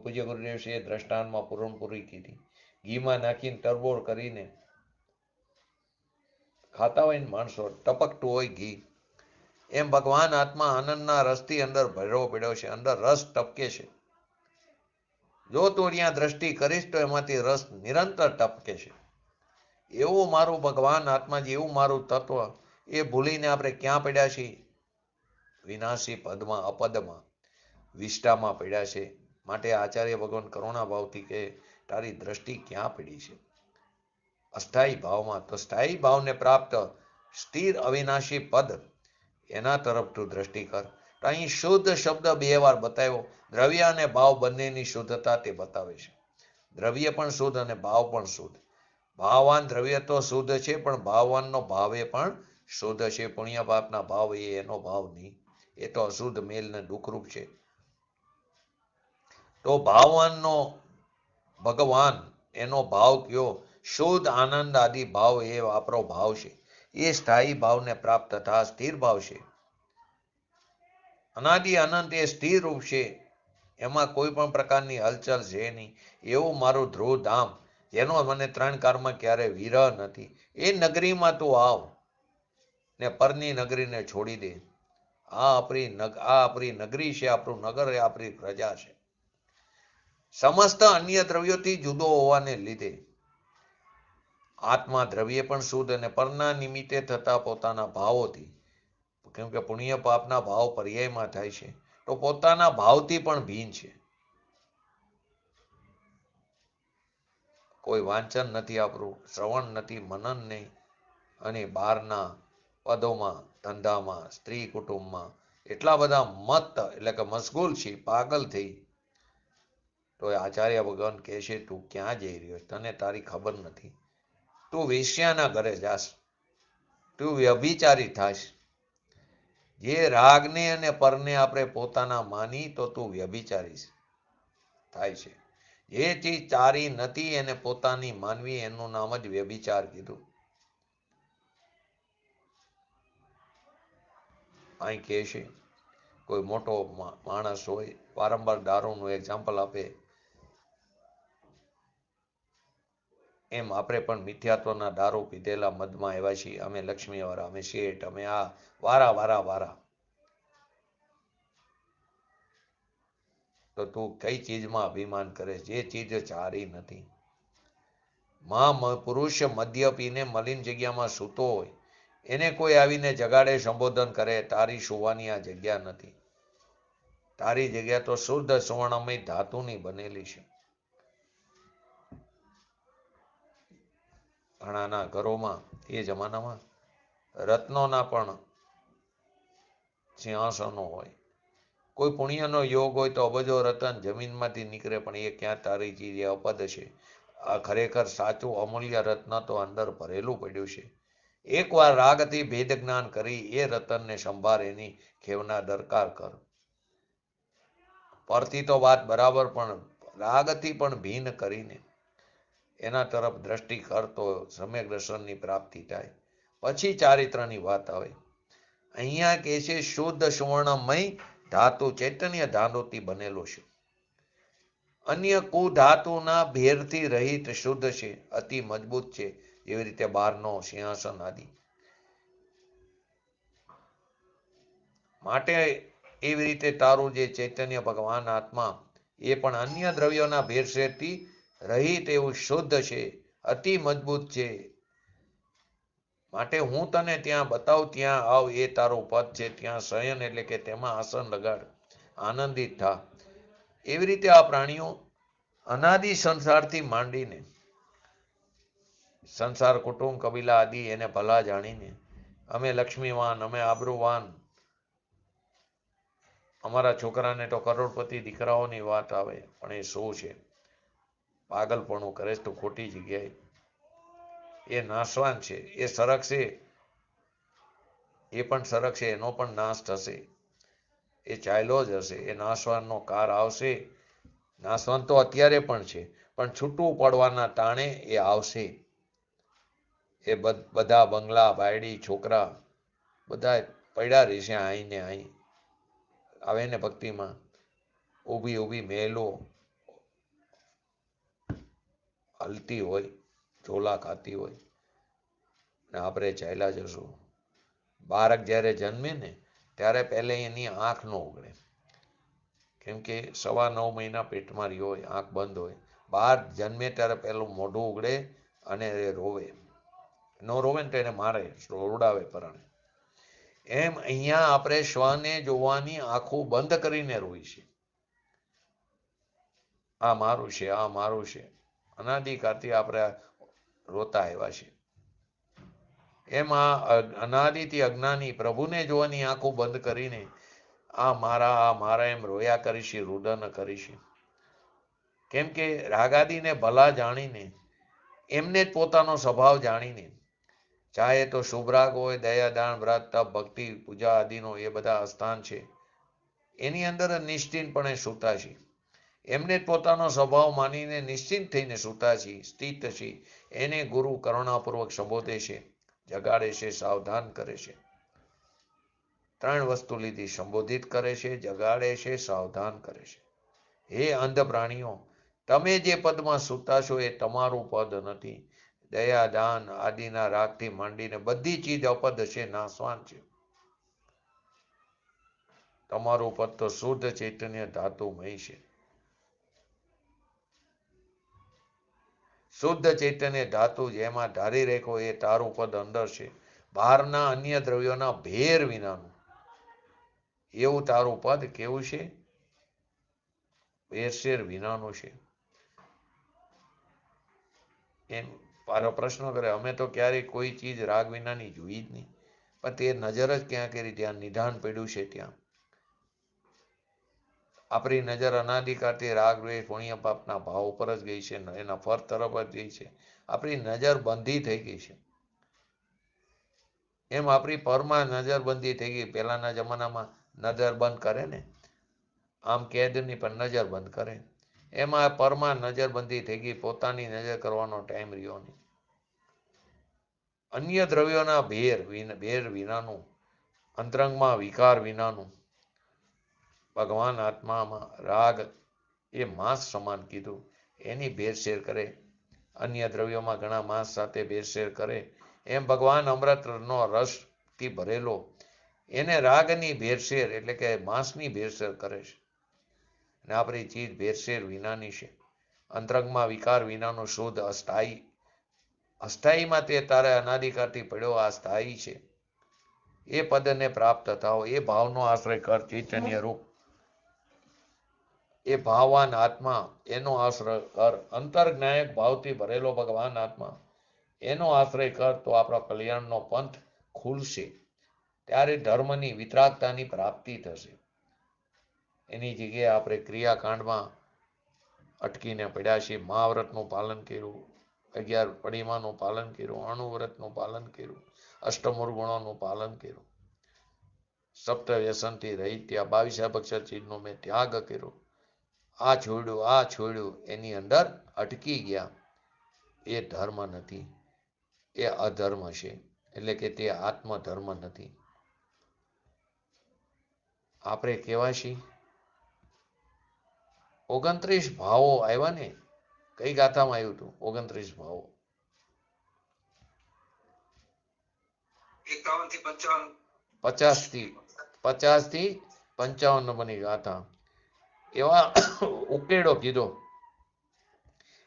પૂજ્ય ગુરુદેવશ્રીએ દ્રષ્ટાંતમાં પૂરણપૂરી કીધી, ઘીમાં નાખીને તરબોળ કરીને ખાતા હોય ને માણસો, ટપકતું હોય ઘી, એમ ભગવાન આત્મા આનંદના રસથી અંદર ભર્યો પડ્યો છે, અંદર રસ ટપકે છે. જો તું અહીંયા દ્રષ્ટિ કરીશ તો એમાંથી રસ નિરંતર ટપકે છે. એવું મારું ભગવાન આત્માજી, એવું મારું તત્વ, એ ભૂલીને આપણે ક્યાં પડ્યા છીએ? વિનાશી પદમાં, અપદમાં, વિષ્ટામાં પડ્યા છે. માટે આચાર્ય ભગવાન કરુણા ભાવથી કહે, તારી દ્રષ્ટિ ક્યાં પડી છે? અસ્થાયી ભાવમાં. તો સ્થાયી ભાવને પ્રાપ્ત સ્થિર અવિનાશી પદ, એના તરફ તું દ્રષ્ટિ કર. તો અહીં શુદ્ધ શબ્દ 2 વાર બતાવ્યો. દ્રવ્ય અને ભાવ બંનેની શુદ્ધતા તે બતાવે છે. દ્રવ્ય પણ શુદ્ધ અને ભાવ પણ શુદ્ધ. ભાવવાન દ્રવ્ય તો શુદ્ધ છે, પણ ભાવવાનનો ભાવ એ પણ શુદ્ધ છે. પુણ્ય પાપના ભાવ એ એનો ભાવ નહીં, એ તો અશુદ્ધ મેલ ને દુઃખરૂપ છે. તો ભાવવાનનો ભગવાન, એનો ભાવ કયો? શુદ્ધ આનંદ આદિ ભાવ એ આપણો ભાવ છે. એ સ્થાયી ભાવને પ્રાપ્ત તથા સ્થિર ભાવ છે. અનાદિ અનંત એ સ્થિર રૂપ છે, એમાં કોઈ પણ પ્રકારની હલચલ છે નહીં. એવું મારું ધ્રુવધામ, જેનો મને 3 કાળમાં ક્યારે વિરહ નથી. એ નગરીમાં તું આવ ને પરની નગરીને છોડી દે. આ આપણી નગરી છે, આપણું નગર, એ આપણી પ્રજા છે. સમસ્ત અન્ય દ્રવ્યોથી જુદો હોવાને લીધે આત્મા દ્રવ્ય પણ શુદ્ધ અને પરના નિમિત્તે થતા પોતાના ભાવોથી, કેમ કે પુણ્ય પાપના ભાવ પર્યાયમાં થાય છે, તો પોતાના ભાવથી પણ ભિન્ન છે. કોઈ વાંચન નથી આપણું, શ્રવણ નથી, મનન નહીં, અને બહારના પદોમાં, ધંધામાં, સ્ત્રી કુટુંબમાં એટલા બધા મત એટલે કે મશગુલ છે, પાગલ થઈ. તો આચાર્ય ભગવાન કહે છે, તું ક્યાં જઈ રહ્યો? તને તારી ખબર નથી. તું વેશ્યાના ઘરે જાસ, તું વ્યભિચારી થાશ. જે રાગને અને પરને આપણે પોતાના માની, તો તું વ્યભિચારી થાય છે. જે ચીજ તારી નથી એને પોતાની માનવી, એનું નામ જ વ્યભિચાર કીધું. અહીં કહે છે, કોઈ મોટો માણસ હોય, વારંવાર દારૂનું એક્ઝામ્પલ આપે, એમ આપણે પણ મિથ્યાત્વના દારૂ પીધેલા મદમાં આવ્યા છીએ. અમે લક્ષ્મીવાળા, અમે શેઠ, અમે આ વારા. તો તું કઈ ચીજમાં અભિમાન કરે? જે ચીજ ચારી નથી. પુરુષ મદ્ય પીને મલિન જગ્યામાં સૂતો હોય, એને કોઈ આવીને જગાડે, સંબોધન કરે, તારી સુવાની આ જગ્યા નથી. તારી જગ્યા તો શુદ્ધ સુવર્ણમય ધાતુની બનેલી છે. ઘણાના ઘરોમાં એ જમાનામાં રત્નોના પણ સિંહાસનો હોય. કોઈ પુણ્યનો યોગ હોય તો અબજો રતન જમીનમાંથી નીકળે, પણ એ ક્યાં તારી ચીજ? એ અપદ છે. આ ખરેખર સાચું અમૂલ્ય રત્ન તો અંદર ભરેલું પડ્યું છે. એકવાર રાગથી ભેદ જ્ઞાન કરી એ રતનને સંભાળ, એની ખેવના દરકાર કર. પરથી તો વાત બરાબર, પણ રાગથી પણ ભિન્ન કરીને એના તરફ દ્રષ્ટિ કરતો સમ્યક દર્શનની પ્રાપ્તિ થાય. પછી ચારિત્રની વાત આવે. અહીંયા કે છે શુદ્ધ સુવર્ણમય ધાતુ, ચૈતન્ય ધાતુથી બનેલો છે. અન્ય કુધાતુના ભેરથી રહિત શુદ્ધ છે, અતિ મજબૂત છે. એવી રીતે બહારનો સિંહાસન આદિ. માટે એવી રીતે તારું જે ચૈતન્ય ભગવાન આત્મા, એ પણ અન્ય દ્રવ્યોના ભેરસેળથી રહિત એવું શુદ્ધ છે, અતિ મજબૂત છે. માટે હું તને ત્યાં બતાવું, ત્યાં આવ, એ તારું પદ છે. ત્યાં શયન એટલે કે તેમાં આસન લગાડ, આનંદિત થા. એવી રીતે આ પ્રાણીઓ અનાદિ સંસારથી માંડીને સંસાર, કુટુંબ, કબીલા આદિ એને ભલા જાણીને, અમે લક્ષ્મીવાન, અમે આબરૂવાન, અમારા છોકરાને તો કરોડપતિ દીકરાઓની વાત આવે, પણ એ શું છે? પાગલપણું કરે તો ખોટી જગ્યાએ. એ નાશવાન છે. એ સરકશે, એ પણ સરકશે, એનો પણ નાશ થશે. એ ચાલ્યો જ હશે. એ નાશવાનનો કાર આવશે. નાશવાન તો અત્યારે પણ છે, પણ છૂટું પડવાના ટાણે એ આવશે. એ બધા બંગલા, બાયડી, છોકરા બધા પડ્યા રહેશે અહીં ને અહીં. આવે ને ભક્તિમાં ઊભી મહેલો હલતી હોય, ઝોલા ખાતી હોય. ને આપણે ચાલ્યા જશું. બાળક જ્યારે જન્મે ને ત્યારે પહેલે એની આંખ ન ઉઘડે, કેમ કે 9.25 મહિના પેટમાં રહ્યો હોય, આંખ બંધ હોય. બહાર જન્મે ત્યારે પહેલું મોઢું ઉઘડે અને એ રોવે. ન રોવે ને તો એને મારે, રોવડાવે પરાણે. એમ અહીંયા આપણે શ્વાને જોવાની આંખો બંધ કરીને રોઈ છે. આ મારું છે, આ મારું છે. અનાદિકાળથી આપણે રોતા આવ્યા છે. એમાં અનાદિથી અજ્ઞાની પ્રભુને જોવાની આંખો બંધ કરીને આ મારા એમ રોયા કરીશી, રુદન કરીશી. કેમ કે રાગાદીને ભલા જાણીને, એમને જ પોતાનો સ્વભાવ જાણીને, ચાહે તો શુભરાગ હોય, દયા, દાન, વ્રત, તપ, ભક્તિ, પૂજા આદિનો એ બધા સ્થાન છે, એની અંદર નિશ્ચિંતપણે સૂતા છે. એમને જ પોતાનો સ્વભાવ માનીને નિશ્ચિંત થઈને સૂતા છે, સ્થિત છે. એને ગુરુ કરુણાપૂર્વક સંબોધે છે, જગાડે છે, સાવધાન કરે છે. 3 વસ્તુ લીધી: સંબોધિત કરે છે, જગાડે છે, સાવધાન કરે છે. હે અંધ પ્રાણીઓ, તમે જે પદમાં સૂતા છો એ તમારું પદ નથી. દયા, દાન આદિના રાગથી માંડીને બધી ચીજ અપદ છે, નાશવાન છે. તમારું પદ તો શુદ્ધ ચૈતન્ય ધાતુમય છે. શુદ્ધ ચૈતન્ય ધાતુ જેમાં ધારી રેખો એ તારું પદ અંદર છે. બહારના અન્ય દ્રવ્યોના ભેર વિનાનું એવું તારું પદ કેવું છે? ભેરસેર વિનાનું છે. એમ પારો પ્રશ્ન કરે, અમે તો ક્યારેય કોઈ ચીજ રાગ વિનાની જોઈ જ નહીં. પણ તે નજર જ ક્યાં કરી, ત્યાં નિધાન પડ્યું છે. ત્યાં આપણી નજર અનાદિકાળથી રાગ, દ્વેષ, પુણ્ય, પાપના ભાવ ઉપર જ ગઈ છે, એના ફળ તરફ જ ગઈ છે. આપણી નજર બંધી થઈ ગઈ છે. એમ આપણી પરમાં નજર બંધી થઈ ગઈ. પહેલાના જમાનામાં નજર બંધ કરે ને, આમ કેદ નહીં પણ નજર બંધ કરે. એમાં પરમાં નજર બંધી થઈ ગઈ, પોતાની નજર કરવાનો ટાઈમ રહ્યો નહીં. અન્ય દ્રવ્યોના ભેર વિનાનું, અંતરંગમાં વિકાર વિનાનું, ભગવાન આત્મામાં રાગ એ માંસ સમાન કીધું, એની ભેરસેર કરે. અન્ય દ્રવ્યોમાં ઘણા માંસ સાથે ભેરસેર કરે. એમ ભગવાન અમૃતનો રસથી ભરેલો એને રાગની ભેરસેર એટલે કે માંસની ભેરસેર કરે છે. અને આપણી ચીજ ભેરસેર વિનાની છે. અંતરંગમાં વિકાર વિનાનું, શુદ્ધ, અસ્થાયી. અસ્થાયીમાં તે તારે અનાદિકાળથી પડ્યો આ સ્થાયી છે. એ પદને પ્રાપ્ત થાઓ, એ ભાવનો આશ્રય કર. ચૈતન્ય રૂપ એ ભાવવાન આત્મા, એનો આશ્રય કર. અંતર્જ્ઞાયક ભાવથી ભરેલો ભગવાન આત્મા, એનો આશ્રય કર. તો આપણા કલ્યાણનો પંથ ખુલશે. ત્યારે ધર્મની વિતરાગતાની પ્રાપ્તિ થશે. એની જગ્યાએ આપણે ક્રિયાકાંડમાં અટકીને પડ્યા છીએ. મહાવ્રતનું પાલન કર્યું, 11 પડિમાનું પાલન કર્યું, અણુવ્રતનું પાલન કર્યું, અષ્ટમૂર્ગુણોનું પાલન કર્યું, સપ્ત વ્યસનથી રહિત ત્યાં 22 અભક્ષર ચીજનો મેં ત્યાગ કર્યો. આ છોડ્યું, એની અંદર અટકી ગયા. એ ધર્મ નથી, એ અધર્મ છે. એટલે કે તે આત્મધર્મ નથી. આપણે કેવા છીએ? 29 ભાવો આવ્યા ને. કઈ ગાથામાં આવ્યું હતું? 29 ભાવો 50 થી 55 નંબરની ગાથા. એવા ઉકેડો કીધો.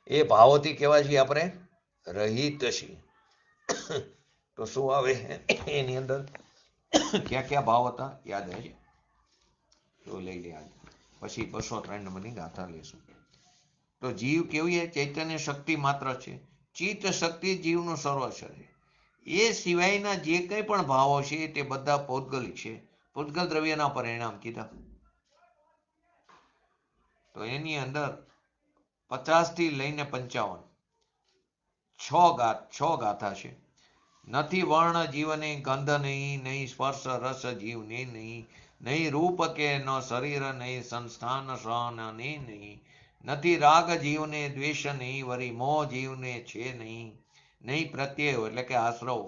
એ ભાવોથી કેવા છીએ આપણે? રહિત છીએ. તો શું આવે એની અંદર? ક્યાં ભાવ હતા યાદ રહેશે તો લઈ લે. પછી 203 નંબરની ગાથા લેશું. તો જીવ કેવી ચૈતન્ય શક્તિ માત્ર છે. ચિત્ત શક્તિ જીવનું સર્વસ્વ છે. એ સિવાયના જે કંઈ પણ ભાવો છે તે બધા પૌદ્ગલિક છે. પૂતગલ દ્રવ્યના પરિણામ કીધા. તો એની અંદર 50 થી લઈને 55 છ ગાથા છે. નથી વર્ણ જીવને ગંધ નહીં, નહીં સ્પર્શ રસ જીવને નહીં, નહીં રૂપ કે ન શરીર નહીં, સંસ્થાન સહન નહીં, નથી રાગ જીવને દ્વેષ નહીં, વરી મોહ જીવને છે નહીં, નહીં પ્રત્યય એટલે કે આશ્રવ,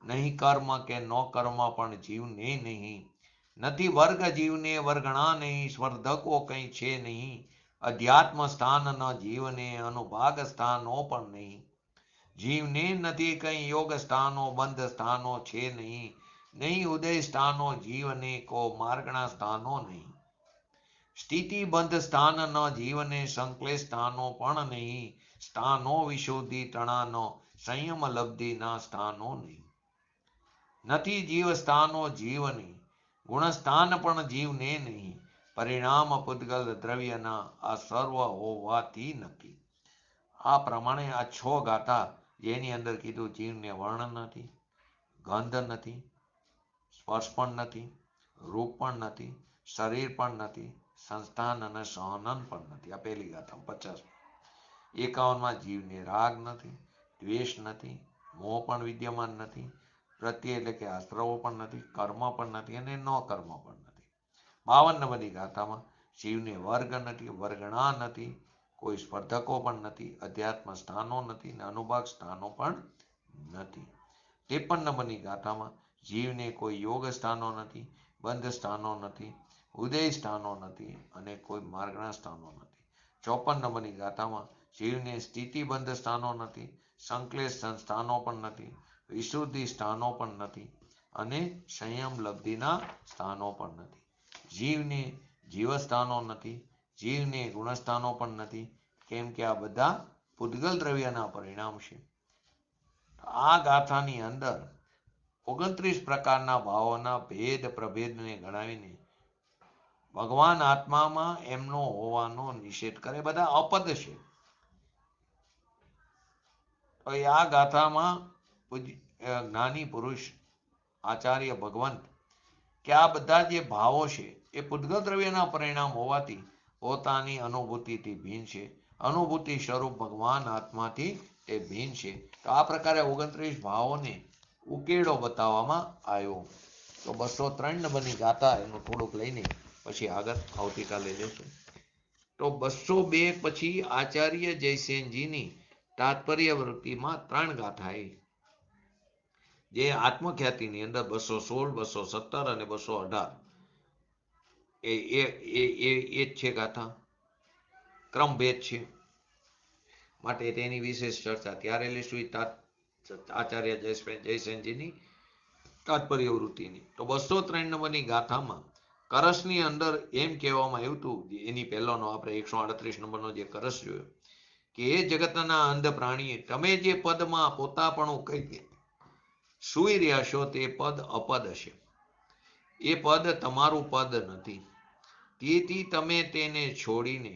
નહીં કર્મ કે નો કર્મ પણ જીવને નહીં, નથી વર્ગ જીવને વર્ગણા નહીં, સ્પર્ધકો કંઈ છે નહીં, અધ્યાત્મ સ્થાન ન જીવને અનુભાગ સ્થાનો પણ નહીં, જીવને નથી કઈ યોગ સ્થાનો બંધ સ્થાનો છે નહીં, નહીં ઉદય સ્થાનો જીવને કો માર્ગણા સ્થાનો નહીં. સ્થિતિ બંધ સ્થાન ન જીવને સંકલેશ સ્થાનો પણ નહીં, સ્થાનો વિશુદ્ધિ તણાનો સંયમ લબ્ધિના સ્થાનો નહીં. નથી જીવ સ્થાનો જીવની ગુણસ્થાન પણ જીવને નહીં, પરિણામ પૂતગલ દ્રવ્યના આ સર્વ હોવાથી નક્કી. આ પ્રમાણે આ 6 ગાથા જેની અંદર કીધું જીવને વર્ણ નથી, ગંધ નથી, સ્પર્શ પણ નથી, રૂપ પણ નથી, શરીર પણ નથી, સંસ્થાન અને સહનન પણ નથી. આ પહેલી ગાથા 50. 51માં જીવને રાગ નથી, દ્વેષ નથી, મોહ પણ વિદ્યમાન નથી, પ્રત્યે એટલે કે આશ્રવો પણ નથી, કર્મ પણ નથી અને ન કર્મ પણ નથી. 52 નંબરની ગાથામાં જીવને વર્ગ નથી, વર્ગણા નથી, કોઈ સ્પર્ધકો પણ નથી, અધ્યાત્મ સ્થાનો નથી ને અનુભાગ સ્થાનો પણ નથી. 53 નંબરની ગાથામાં જીવને કોઈ યોગ સ્થાનો નથી, બંધ સ્થાનો નથી, ઉદય સ્થાનો નથી અને કોઈ માર્ગના સ્થાનો નથી. 54 નંબરની ગાથામાં જીવને સ્થિતિબંધ સ્થાનો નથી, સંકલેશ સંસ્થાનો પણ નથી, વિશુદ્ધિ સ્થાનો પણ નથી અને સંયમ લબ્ધિના સ્થાનો પણ નથી. જીવને જીવસ્થાનો નથી, જીવને ગુણસ્થાનો પણ નથી, કેમ કે આ બધા પૂતગલ દ્રવ્યના પરિણામ છે. આ ગાથાની અંદર 29 પ્રકારના ભાવોના ભેદ પ્રભેદને ગણાવીને ભગવાન આત્મામાં એમનો હોવાનો નિષેધ કરે. બધા અપદ છે. તો આ ગાથામાં જ્ઞાની પુરુષ આચાર્ય ભગવંત કે આ બધા જે ભાવો છે એ પૂતગલ દ્રવ્યના પરિણામ હોવાથી પોતાની અનુભૂતિથી ભિન્ન છે, અનુભૂતિ સ્વરૂપ ભગવાન આત્માથી તે ભિન્ન છે. તો આ પ્રકારે 29 ભાવોને ઉકેલો બતાવવામાં આવ્યો. તો 203 નંબરની ગાથા એનું થોડુંક લઈને પછી આગળ આવતીકાલે લેશું. તો 202 પછી આચાર્ય જયસેનજીની તાત્પર્ય વૃત્તિમાં 3 ગાથા આવી, જે આત્મખ્યાતિની અંદર 216, 217 અને 218 એ જ છે ગાથા, ક્રમભેદ છે માટે તેની વિશેષ ચર્ચા ત્યારે લઈશું આચાર્ય જયસેનજીની તાત્પર્ય વૃત્તિની. તો 203 નંબરની ગાથામાં કરસની અંદર એમ કહેવામાં આવ્યું હતું, એની પહેલાનો આપણે 138 નંબરનો જે કરસ જોયો કે એ જગતના અંધ પ્રાણીએ તમે જે પદમાં પોતાપણું કહીએ સુઈ રહ્યા છો તે પદ અપદ હશે, એ પદ તમારું પદ નથી, તેથી તમે તેને છોડીને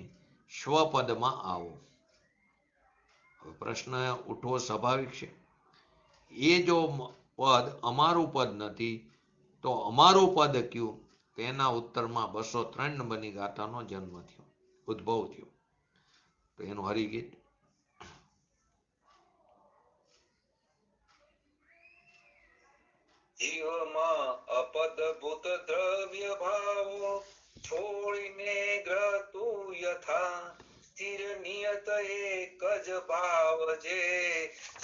સ્વપદમાં આવો. પ્રશ્ન ઉઠવો સ્વાભાવિક છે. એ જો પદ અમારું પદ નથી તો અમારું પદ કયું? તેના ઉત્તરમાં 203 નંબરની ગાથાનો જન્મ થયો, ઉદ્ભવ થયો. તો એનું હરિગીત જીવમાં અપદભૂત દ્રવ્ય ભાવો છોડીને ગ્રતું યથા સ્થિર નિયત એક જ ભાવ જે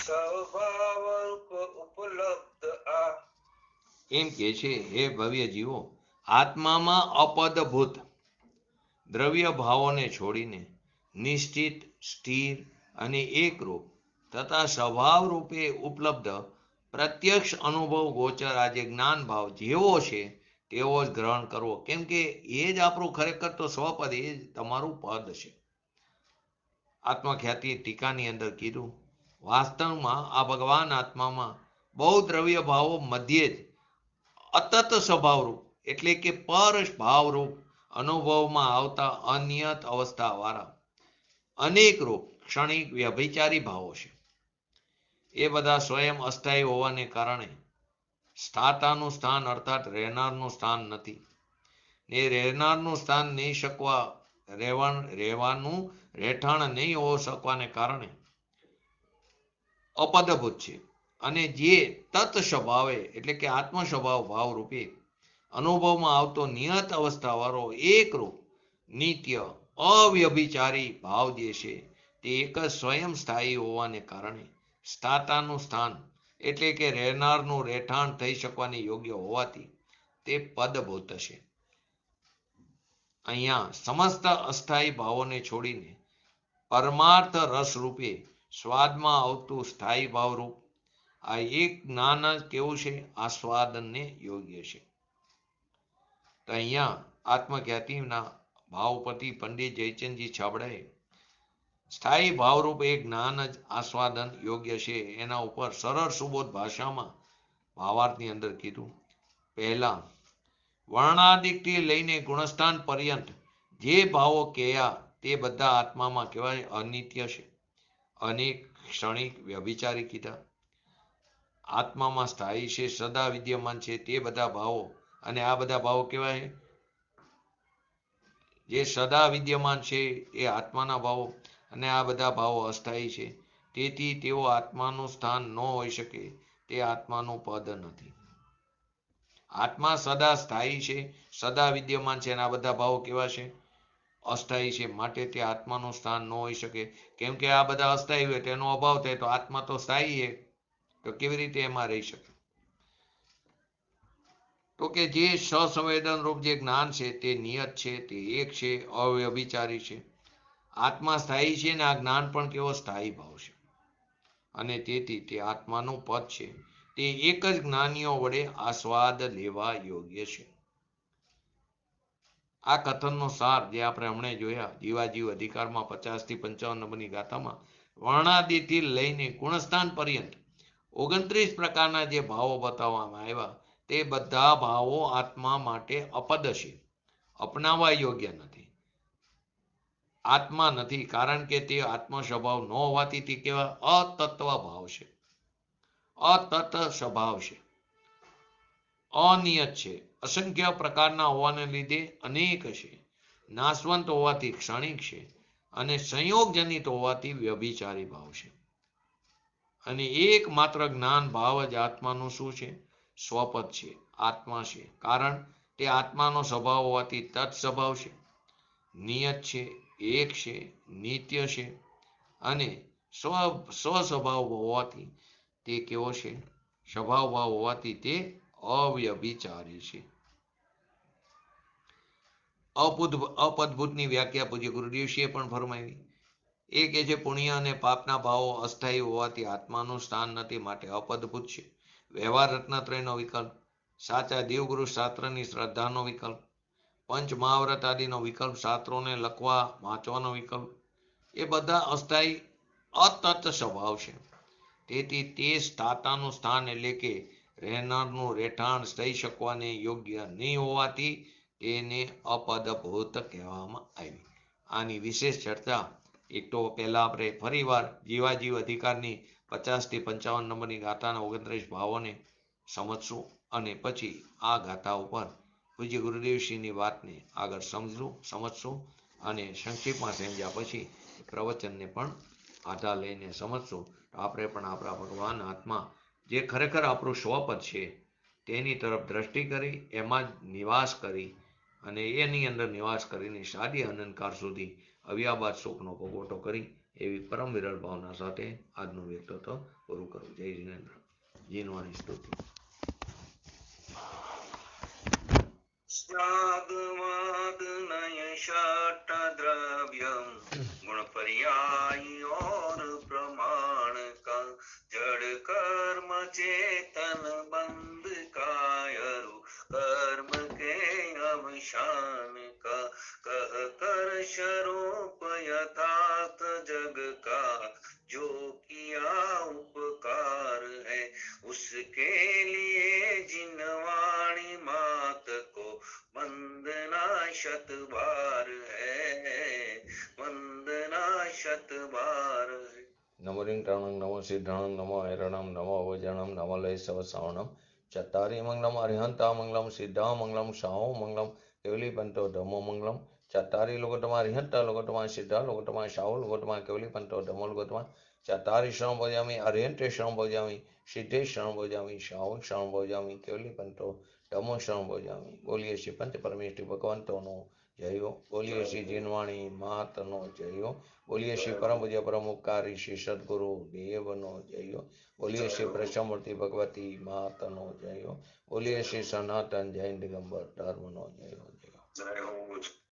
સ્વભાવ ઉપલબ્ધ આ. એમ કે છે, હે ભવ્ય જીવો, આત્મામાં અપદભૂત દ્રવ્ય ભાવોને છોડીને નિશ્ચિત, સ્થિર અને એકરૂપ તથા સ્વભાવ રૂપે ઉપલબ્ધ પ્રત્યક્ષ અનુભવ ગોચર આજે જ્ઞાન ભાવ જેવો છે તેવો જ ગ્રહણ કરવો. કેમ કે એ જ આપણું ખરેખર તો સ્વપદ, એ જ તમારું પદ છે. આત્મખ્યાતિ ટીકાની અંદર કીધું, વાસ્તવમાં આ ભગવાન આત્મામાં બહુ દ્રવ્ય ભાવો મધ્યે જ અતત સ્વભાવરૂપ એટલે કે પર ભાવરૂપ અનુભવમાં આવતા અનિયત અવસ્થા વાળા અનેક રૂપ ક્ષણિક વ્યભિચારી ભાવો છે. એ બધા સ્વયં અસ્થાયી હોવાને કારણે સ્થાતાનું સ્થાન અર્થાત રહેનારનું સ્થાન નથી, ને રહેનારનું સ્થાન નહીં શકવા, રહેવાનું રહેઠાણ નહીં હોઈ શકવાને કારણે અપદભૂત છે. અને જે તત સ્વભાવે એટલે કે આત્મ સ્વભાવ ભાવ રૂપે અનુભવમાં આવતો નિયત અવસ્થા વાળો એકરૂપ નિત્ય અવ્યભિચારી ભાવ જે છે તે એક જ સ્વયં સ્થાયી હોવાને કારણે સ્થાતાનું સ્થાન એટલે કે રહેનારનું રહેઠાણ થઈ શકવાની યોગ્ય હોવાથી તે પદભૂત છે. અહીંયા સમસ્ત અસ્થાયી ભાવોને છોડીને પરમાર્થ રસ રૂપે સ્વાદમાં આવતું સ્થાયી ભાવરૂપ આ એક જ્ઞાન જ કેવું છે? આસ્વાદનને યોગ્ય છે. તો અહીંયા આત્મખ્યાતિના ભાવપતિ પંડિત જયચંદજી છાબડાએ સ્થાયી ભાવરૂપ એક જ્ઞાન જ આસ્વાદન યોગ્ય છે એના ઉપર સરળ સુબોધ ભાષામાં ભાવાર્થની અંદર કીધું. પહેલા વર્ણાદિકથી લઈને ગુણસ્થાન પર્યંત જે ભાવો કયા તે બધા આત્મામાં કહેવાય અનિત્ય છે, અનેક, ક્ષણિક, વ્યભિચારી કીધા. આત્મામાં સ્થાયી છે, સદા વિદ્યમાન છે તે બધા ભાવો, અને આ બધા ભાવો કહેવાય જે સદા વિદ્યમાન છે એ આત્માના ભાવો, અને આ બધા ભાવો અસ્થાયી છે, તેથી તેઓ આત્માનું સ્થાન ન હોઈ શકે, તે આત્માનું પદ નથી. આત્મા સદા સ્થાયી છે, સદા વિદ્યમાન છે, અને આ બધા ભાવો કેવા છે? અસ્થાયી છે, માટે તે આત્માનું સ્થાન ન હોઈ શકે. કેમ કે આ બધા અસ્થાયી હોય તેનો અભાવ થાય તો આત્મા તો સ્થાયી છે, તો કેવી રીતે એમાં રહી શકે? તો કે જે સસંવેદન રૂપ જે જ્ઞાન છે તે નિયત છે, તે એક છે, અવ્યભિચારી છે. આત્મા સ્થાયી છે ને આ જ્ઞાન પણ કેવો? સ્થાયી ભાવ છે, અને તેથી તે આત્માનું પદ છે. તે એક જ જ્ઞાનીઓ વડે આસ્વાદ લેવા યોગ્ય છે. આ કથનનો સાર જે આપણે હમણાં જોયા જીવાજીવ અધિકારમાં 50 થી 55 નંબરની ગાથામાં વર્ણાદિથી લઈને ગુણસ્થાન પર્યંત 29 પ્રકારના જે ભાવો બતાવવામાં આવ્યા તે બધા ભાવો આત્મા માટે અપદ છે, અપનાવવા યોગ્ય નથી, આત્મા નથી. કારણ કે તે આત્મ સ્વભાવ ન હોવાથી તે કેવા? અતત્વ ભાવ છે, અતત સ્વભાવ છે, અનિયત છે, અસંખ્ય પ્રકારના હોવાને લીધે અનેક છે, નાશવંત હોવાથી ક્ષણિક છે, અને સંયોગજનિત હોવાથી વ્યભિચારી ભાવ છે. અને એકમાત્ર જ્ઞાન ભાવ જ આત્માનું શું છે? સ્વપદ છે, આત્મા છે. કારણ તે આત્માનો સ્વભાવ હોવાથી તત્ સ્વભાવ છે, નિયત છે, એક છે, નિત્ય છે, અને સ્વસ્વભાવ હોવાથી તે કેવો છે? સ્વભાવ ભાવ હોવાથી તે અવ્યભિચારી છે. અપદભૂતની વ્યાખ્યા પૂજ્ય ગુરુદેવશ્રીએ પણ ફરમાવી. એ કે છે પુણ્ય અને પાપના ભાવો અસ્થાયી હોવાથી આત્માનું સ્થાન નથી, માટે અપદભૂત છે. વ્યવહાર રત્નત્રયનો વિકલ્પ, સાચા દેવગુરુ શાસ્ત્રની શ્રદ્ધાનો વિકલ્પ, પંચ મહાવ્રત આદિનો વિકલ્પ, શાસ્ત્રોને લખવા વાંચવાનો વિકલ્પ, એ બધા અસ્થાયી અતત સ્વભાવ છે. તેથી તે સ્થાતાનું સ્થાન એટલે કે રહેનારનું રહેઠાણ થઈ શકવાને યોગ્ય નહીં હોવાથી તેને અપદભૂત કહેવામાં આવી. આની વિશેષ ચર્ચા એક તો પહેલા આપણે ફરીવાર જીવાજીવ અધિકારની 50 થી 55 નંબરની ગાથાના 29 ભાવોને સમજશું, અને પછી આ ગાથા ઉપર પૂજ્ય ગુરુદેવશ્રીની વાતને આગળ સમજશું, અને સંક્ષિપ્તમાં સમજ્યા પછી પ્રવચનને પણ આધાર લઈને સમજશું. આપણે પણ આપણા ભગવાન આત્મા જે ખરેખર આપણું સ્વપદ છે તેની તરફ દ્રષ્ટિ કરી એમાં જ નિવાસ કરી અને એની અંદર નિવાસ કરીને સાદી અનંતકાળ સુધી અવ્યાબાદ સુખનો ભોગવટો કરી એવી પરમ વિરલ ભાવના સાથે આજનું વ્યક્તિત્વ પૂરું કરું. જય જીનેન્દ્ર. જીનવાની સ્તુતિ. स्याद्वाद नय षट द्रव्यम गुण पर्यायी और प्रमाण का जड़ कर्म चेतन बंध कायरु कर्म के अवसान का कह कर स्वरूप यथार्थ जग का जो किया उपकार है उसके लिए जिनवाणी मात को वंदना शत बार है, वंदना शत बार है. नमो रिंगटाणं नमो सिद्धाणं नमो ऐरणं नमो अवजणं नमो लय सवसावणं चत्तारि मंगलम अरिहंता मंगलम सिद्धा मंगलम साहो मंगलम केवली पंतो धमो मंगलम चत्तारि लोकोत्तमा अरिहंता लोकोत्तमा सिद्धा लोकोत्तमा साहो लोकोत्तमा केवली पंतो धमो लोकोत्तमा चत्तारि शरण भोजामि अरिहंते शरण भोजामि सिद्धे शरण भोजामि साहो शरण भोजामि केवली पंतो धमो शरण भोजामि. बोलिए श्री पंच परमेश्वरी भगवंतोनो जय हो. बोलिए श्री जिनवाणी मातनो जय हो. बोलिए श्री परम पूज्य परम उपकारी श्री सदगुरु देवनो जय हो. बोलिए श्री प्रसमूर्ति भगवती मातनो जय हो. बोलिए श्री सनातन जैन दिगंबर धर्मनो जय हो. जय हो.